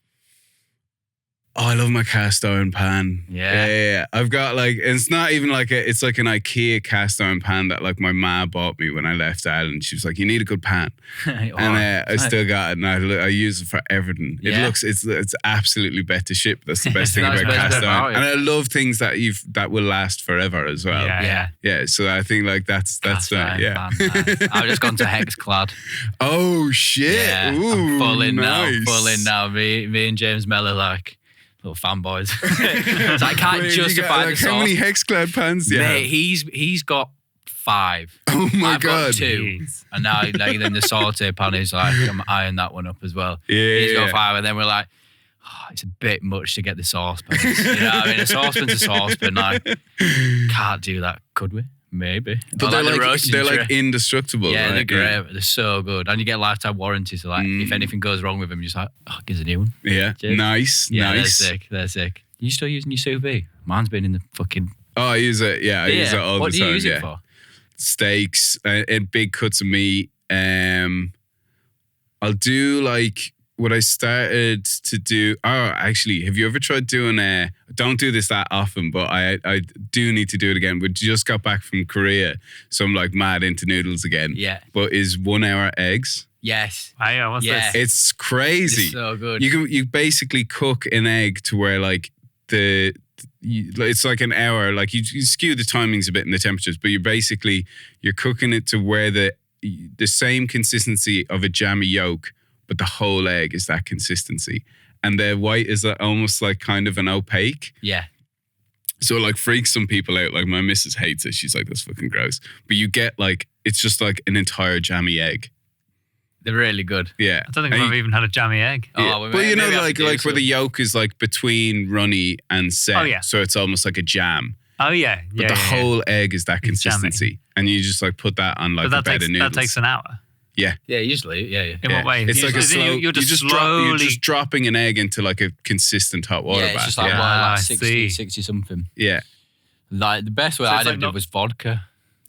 Oh, I love my cast iron pan. Yeah. I've got like, it's not even like it's like an IKEA cast iron pan that like my ma bought me when I left Ireland. She was like, you need a good pan. And I still got it, and I use it for everything. It looks, it's absolutely better ship. That's the best thing That's about the best cast bit iron. about it. And I love things that will last forever as well. Yeah. So I think like that's Cast right. iron Yeah. pan, nice. I've just gone to hex-clad. Oh shit! Yeah, Ooh, I'm full in nice. now. Me and James Mellor like little fanboys. So I can't Wait, you justify got, the like, sauce. how many hex-clad pans do you have? Mate, he's got 5. Oh my I've god! got 2, Jeez. and now like, then the saute pan is like I'm eyeing that one up as well. Yeah, He's got yeah. 5, and then we're like, oh, it's a bit much to get the saucepans. You know what I mean? A saucepan's a saucepan. Like, can't do that, could we? Maybe. But Or they're the roasting like tray. indestructible. Yeah, right? they're great. They're so good. And you get lifetime warranty. So like, if anything goes wrong with them, you're just like, oh, gives a new one. Yeah, Cheers. nice, Yeah, nice. They're sick. You still using your sous vide? Mine's been in the fucking... Oh, I use it. Yeah, I use it all What the do time. you use yeah. it for? Steaks and big cuts of meat. I'll do like what I started to do. Oh, actually, have you ever tried doing don't do this that often, but I do need to do it again. We just got back from Korea, so I'm like mad into noodles again. Yeah. But is 1 hour eggs? Yes. What's Yeah. this? It's crazy. It's so good. You basically cook an egg to where like it's like an hour. Like you skew the timings a bit and the temperatures, but you're cooking it to where the same consistency of a jammy yolk, but the whole egg is that consistency, and the white is almost like kind of an opaque. Yeah. So it like freaks some people out. Like my missus hates it. She's like, that's fucking gross. But you get like, it's just like an entire jammy egg. They're really good. Yeah. I don't think I've ever even had a jammy egg. Oh, Yeah. well, Well, you know, maybe I have like to do where the yolk is like between runny and set. Oh, yeah. So it's almost like a jam. Oh yeah, But the whole egg is that It's jammy. consistency. And you just like put that on like But a bed of noodles. that takes an hour. Yeah, usually. Yeah. In what way? It's like a slow. You're just you're slowly. just dropping an egg into like a consistent hot water Yeah, it's bath. just like, yeah. well, I like see. 60 something. Yeah. Like the best way So I it's like did not- it was vodka.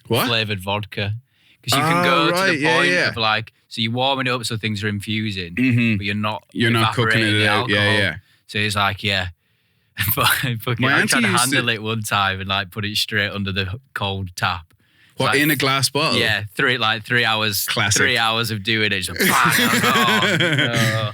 What? Flavored vodka. Because you Oh, can go to right, the yeah, point yeah. of like, so you're warming it up so things are infusing, Mhm. but you're not Cooking evaporating it the out. Yeah, alcohol. yeah. So it's like, yeah. But fucking, My I auntie tried to used handle to- it one time and like put it straight under the cold tap. It's What, like, in a glass bottle? Yeah, 3 hours. Classic. 3 hours of doing it. Just bang, I was like, oh, no.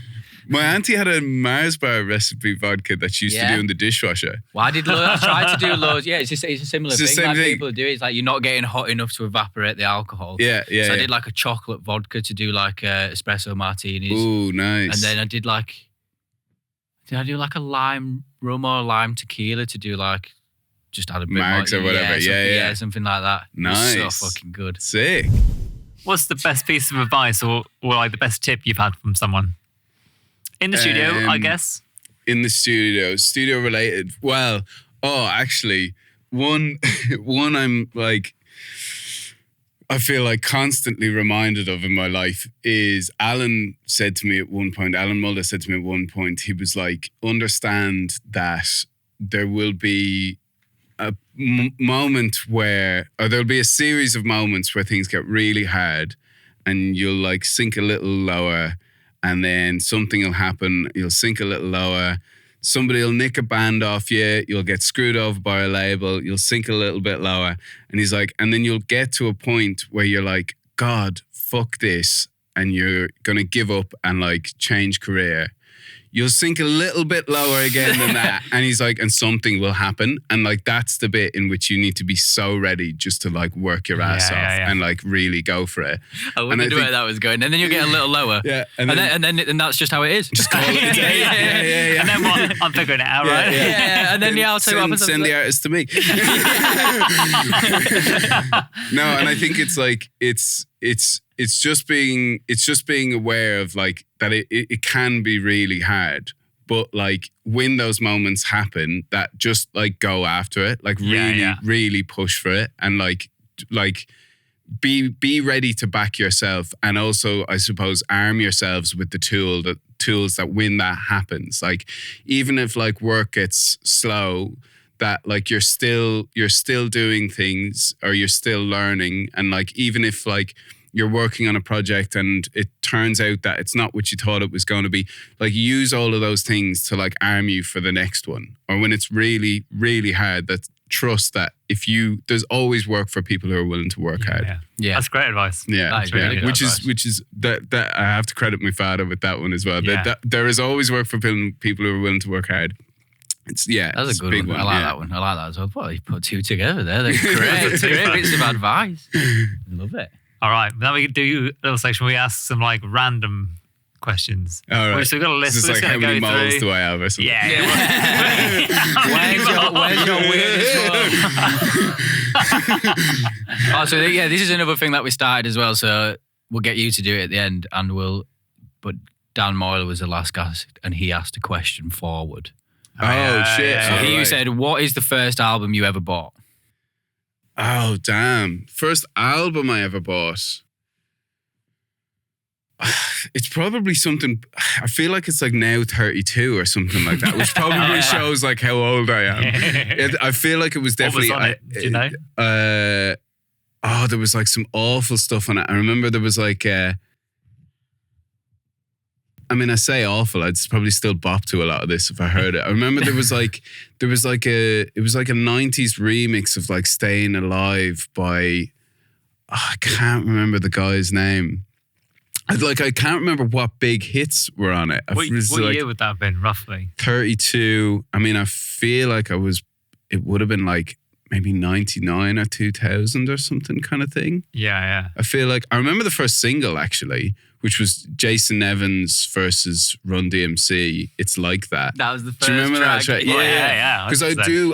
My auntie had a Mars bar recipe vodka that she used to Yeah. do in the dishwasher. Well, I tried to do loads. Yeah, it's a similar It's the thing. same Like thing. people do. It's like you're not getting hot enough to evaporate the alcohol. Yeah, yeah. So I yeah. did like a chocolate vodka to do like espresso martinis. Ooh, nice. And then I did like, did I do like a lime rum or lime tequila to do like, just add a bit Margs more. or whatever. Yeah. something like that. It was Nice. so fucking good. Sick. What's the best piece of advice or like the best tip you've had from someone? In the studio, I guess. In the studio related. Well, actually, one I'm like, I feel like constantly reminded of in my life is Alan Mulder said to me at one point, he was like, understand that there will be a moment where, or there'll be a series of moments where things get really hard and you'll like sink a little lower, and then something will happen, you'll sink a little lower, somebody will nick a band off you, you'll get screwed over by a label, you'll sink a little bit lower. And he's like, and then you'll get to a point where you're like, God, fuck this. And you're going to give up and like change career. You'll sink a little bit lower again than that. And he's like, and something will happen. And like, that's the bit in which you need to be so ready just to like work your ass off and like really go for it. I wouldn't do where that was going. And then you'll get a little lower. Yeah. And then that's just how it is. Just call it a day. Yeah. And then what? I'm figuring it out, right? Yeah. And then I'll say what happens. Send the artist to me. No, and I think it's like, it's just being aware of like that it can be really hard, but like when those moments happen, that just like go after it, like really push for it, and like be ready to back yourself, and also I suppose arm yourselves with the tools that when that happens, like even if like work gets slow, that like you're still doing things or you're still learning, and like even if like you're working on a project and it turns out that it's not what you thought it was going to be, like use all of those things to like arm you for the next one. Or when it's really, really hard, that trust that there's always work for people who are willing to work hard. Yeah. That's great advice. Yeah. That's really good Which advice. is that I have to credit my father with that one as well. Yeah. That there is always work for people who are willing to work hard. That's a good big one. I like that one. I like that as well. Well, you put two together there. They're great. Great bits of advice. Love it. All right, now we can do a little section where we ask some like random questions. All right. So we've got a list. This is like how many moles do I have or something? Where's your weirdest one? Oh, so yeah, this is another thing that we started as well. So we'll get you to do it at the end, but Dan Moyle was the last guest, and he asked a question forward. Oh shit! So he said, "What is the first album you ever bought?" Oh, damn. First album I ever bought. It's probably something, I feel like it's like Now 32 or something like that, which probably shows like how old I am. I feel like it was definitely... What was on it? Do you know? There was like some awful stuff on it. I remember there was like... I say awful, I'd probably still bop to a lot of this if I heard it. I remember it was like a 90s remix of like Staying Alive by, I can't remember the guy's name. I can't remember what big hits were on it. What year would that have been, roughly? 32. I feel like it would have been like maybe 99 or 2000 or something kind of thing. Yeah. I feel like, I remember the first single actually, which was Jason Evans versus Run DMC. It's Like That. That was the first Do you remember track. that track? Yeah. Because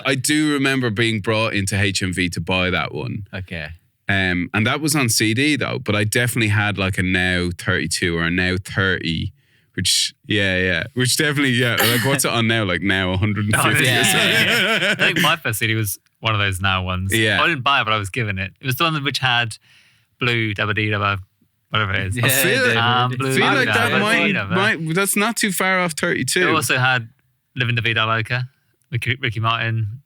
I do remember being brought into HMV to buy that one. Okay. And that was on CD though, but I definitely had like a Now 32 or a Now 30, which definitely, like what's it on now? Like Now 150 or something. I think my first CD was one of those Now ones. Yeah. I didn't buy it, but I was given it. It was the one which had Blue, Dabba Dee Dabba, whatever it is. I feel like that that's not too far off 32. It also had Living the Vida Loca, Ricky Martin.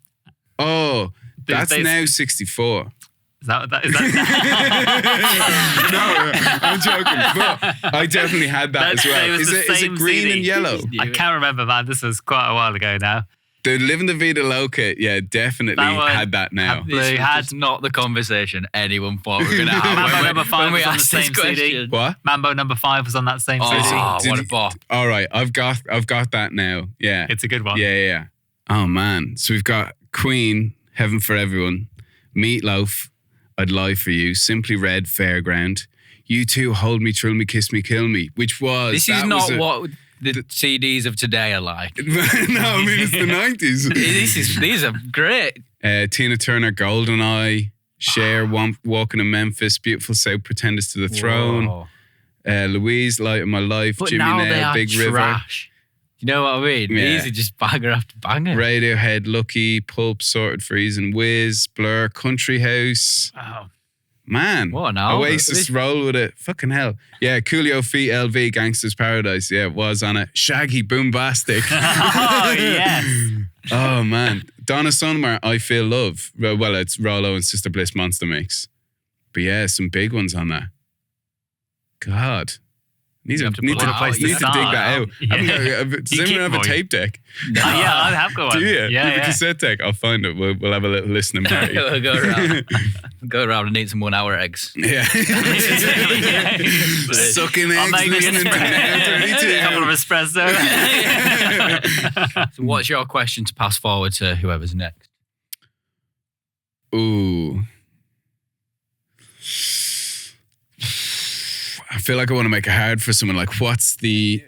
Oh, that's Now 64. Is that? No, I'm joking. But I definitely had that as well. Is it green CD. and yellow? I can't remember, man. This was quite a while ago now. The Living the Vida Loca, definitely had that now. That's not the conversation anyone thought we were going to have. Mambo number 5 was on the same CD. Question. What? Mambo number 5 was on that same CD. Oh, what a bop. All right, I've got that now. Yeah. It's a good one. Yeah. Oh, man. So we've got Queen, Heaven for Everyone, Meatloaf, I'd Lie for You, Simply Red, Fairground, U2, Hold Me, Thrill Me, Kiss Me, Kill Me, which was... This is not what the CDs of today are like. No, it's the 90s. These are great. Tina Turner, Goldeneye, Cher, Walking in Memphis, Beautiful South, Pretenders to the Throne, Louise, Light of My Life, But Jimmy now they Nail, are Big trash. You know what I mean? Yeah. These are just banger after banger. Radiohead, Lucky, Pulp, Sorted Freeze and Wiz, Blur, Country House. Wow. Man, What an album. Oasis roll with it. Fucking hell. Yeah, Coolio Feet LV, Gangster's Paradise. Yeah, it was on it. Shaggy, Boombastic. Oh, yes. Oh, man. Donna Summer, I Feel Love. Well, it's Rollo and Sister Bliss Monster Mix. But yeah, some big ones on that. God. Need to dig that out. Yeah. Does anyone have a tape deck? No. Yeah, I have got one. Do you? Yeah, a cassette deck? I'll find it. We'll have a little listening party. We'll go around and eat some 1 hour eggs. Yeah. Sucking eggs, listening to a couple of espresso. So what's your question to pass forward to whoever's next? Ooh. I feel like I want to make it hard for someone. Like, what's the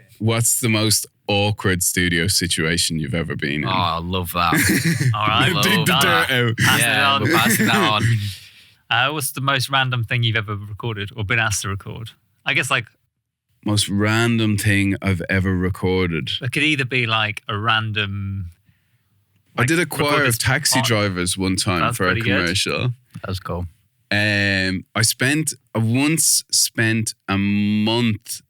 most awkward studio situation you've ever been in? Oh, I love that. All right. Dig the dirt out. Yeah, we're passing that on. What's the most random thing you've ever recorded or been asked to record? I guess like... Most random thing I've ever recorded. It could either be like a random... I did a choir of taxi drivers one time for a commercial. That was cool. I once spent a month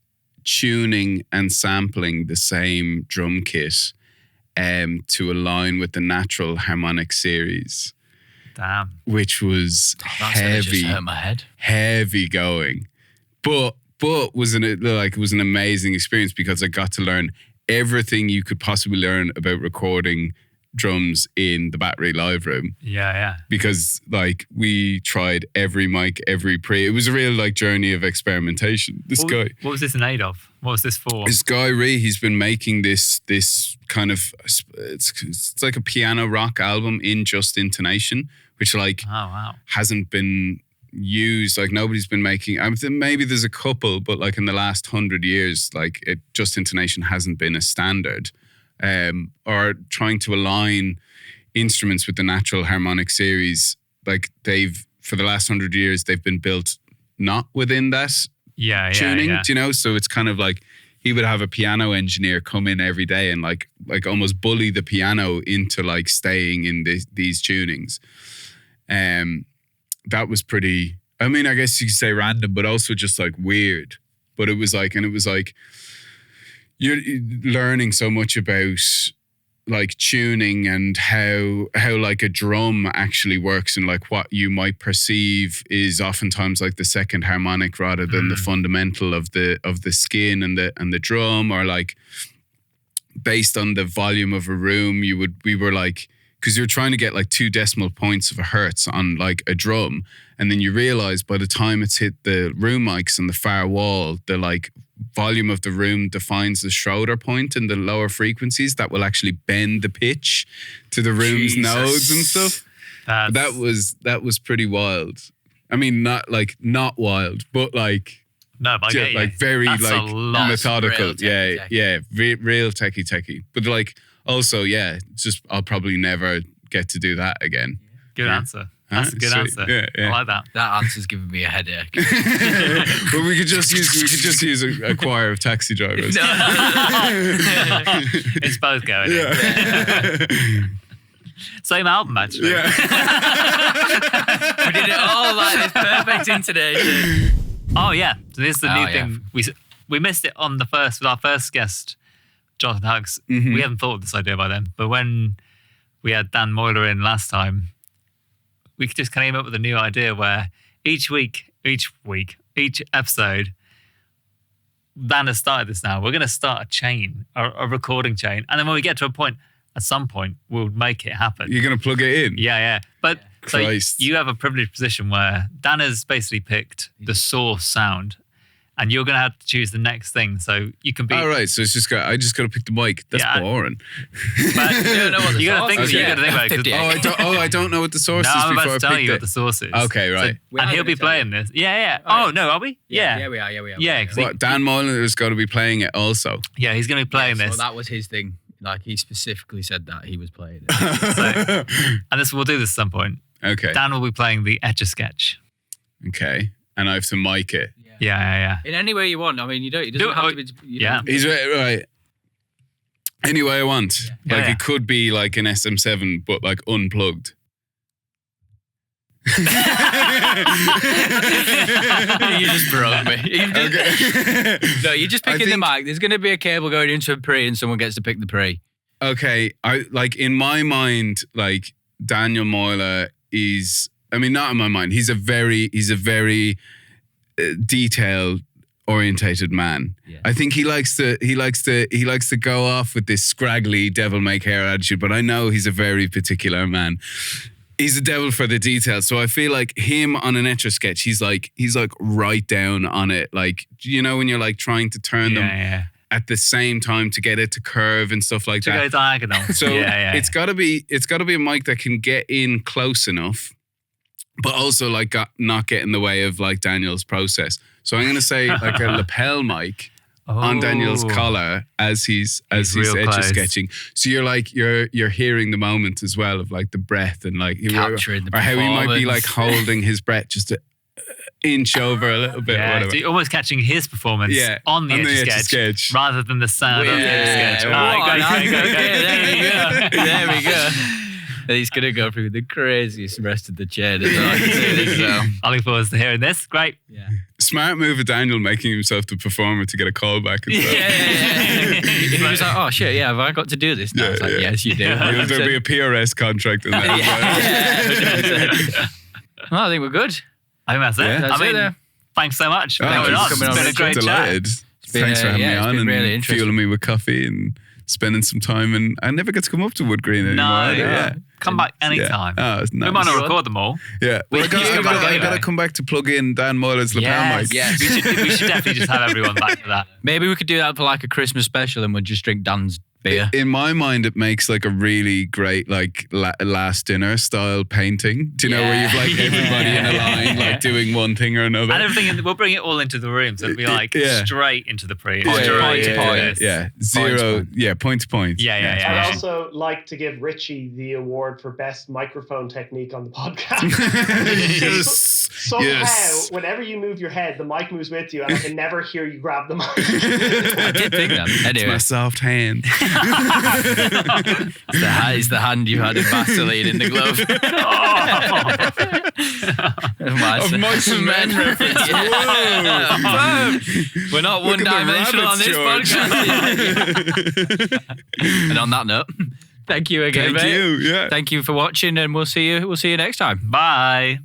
tuning and sampling the same drum kit to align with the natural harmonic series. Damn. Which was Just hurt my head. Heavy going. But was an amazing experience because I got to learn everything you could possibly learn about recording drums in the Battery Live Room. Yeah. Because like we tried every mic, every pre. It was a real like journey of experimentation. What was this in aid of? What was this for? This guy Ree, he's been making this kind of it's like a piano rock album in just intonation, which like hasn't been used. Like nobody's been making. Maybe there's a couple, but like in the last 100 years, like just intonation hasn't been a standard. Or trying to align instruments with the natural harmonic series, like for the last 100 years, they've been built not within that tuning, do you know? So it's kind of like he would have a piano engineer come in every day and like almost bully the piano into like staying in these tunings. That was pretty, I mean, I guess you could say random, but also just like weird. But it was like, you're learning so much about like tuning and how like a drum actually works and like what you might perceive is oftentimes like the second harmonic rather than the fundamental of the skin and the drum, or like based on the volume of a room we were like, because you're trying to get like 2 decimal points of a hertz on like a drum, and then you realize by the time it's hit the room mics on the far wall, the like volume of the room defines the Schroeder point in the lower frequencies that will actually bend the pitch to the room's nodes and stuff. That was pretty wild. I mean, not wild, but like very that's like methodical. Real techie. But like also, just I'll probably never get to do that again. Good answer. That's a good answer. Yeah. I like that. That answer's giving me a headache. But we could just use a choir of taxi drivers. It's both going. Yeah. Same album, actually. Yeah. We did it all like this perfect intonation. Oh yeah. So this is the new thing. We missed it on with our first guest, Jonathan Huggs. Mm-hmm. We hadn't thought of this idea by then, but when we had Dan Moyler in last time, we just came up with a new idea where each episode, Dan has started this now. We're going to start a chain, a recording chain. And then when we get to a point, at some point, we'll make it happen. You're going to plug it in? Yeah. But so Christ. you have a privileged position where Dan has basically picked the source sound, and you're going to have to choose the next thing. So you can be... Oh, right. So I just got to pick the mic. That's boring. But you don't know what the source is. You got to think about it. I don't know what the source is I'm before about to I tell pick you what the source is. Okay, right. So, and he'll be playing this. Yeah. Oh, no, are we? Yeah, we are. Yeah. Dan Moylan is going to be playing it also. Yeah, he's going to be playing this. So that was his thing. Like, he specifically said that he was playing it. And we'll do this at some point. Okay. Dan will be playing the Etch-a-Sketch. Okay. And I have to mic it. Yeah. In any way you want. I mean, it doesn't have to be... He's right. Any way I want. Yeah. It could be like an SM7, but like unplugged. You just broke me. No, you're just picking the mic. There's going to be a cable going into a pre and someone gets to pick the pre. Okay, in my mind, like Daniel Moyle is. I mean, not in my mind. He's a very detail orientated man. Yeah. I think he likes to go off with this scraggly devil may care attitude. But I know he's a very particular man. He's a devil for the details. So I feel like him on an Etch a Sketch, he's like right down on it. Like, you know, when you're like trying to turn them at the same time to get it to curve and stuff like that. To go diagonal. So it's gotta be a mic that can get in close enough, but also like not get in the way of like Daniel's process. So I'm gonna say like a lapel mic on Daniel's collar as he's Etch a Sketching. So you're hearing the moment as well of like the breath and like capturing the or how he might be like holding his breath just to inch over a little bit. Yeah, so you're almost catching his performance on the Etch a Sketch rather than the sound of the Etch a Sketch. There we go. He's going to go through the craziest rest of the chain. I look forward to hearing this. Great. Yeah. Smart move of Daniel making himself the performer to get a call back. He was like, oh shit, have I got to do this now? It's like, yes, you do. There'll be a PRS contract in that. Well, I think we're good. I think that's it. Yeah, that's it. Thanks so much for coming on. It's been a great chat. Thanks for having me on and really fueling me with coffee and spending some time. And I never get to come up to Wood Green anymore. Come back anytime. Oh, it's nice. We might not record them all. Yeah. Well, I got to come back to plug in Dan Moyle's lapel mic. Yeah, we should definitely just have everyone back for that. Maybe we could do that for like a Christmas special and we'll just drink Dan's beer. In my mind, it makes like a really great like last dinner style painting. Do you know where you've like everybody in a line like doing one thing or another? And everything, we'll bring it all into the room, so it'll be like straight into the pre. Point to point. Yeah, zero. Yeah, point to point. Yeah. I'd also like to give Richie the award for best microphone technique on the podcast. Somehow, whenever you move your head, the mic moves with you, and I can never hear you grab the mic. I did think that. Anyway. It's my soft hand. It's the hand you had in Vaseline in the glove. Of Mice and Men reference. Whoa. We're not one-dimensional on this podcast. And on that note, thank you again, mate. Thank you. Yeah. Thank you for watching, and we'll see you next time. Bye.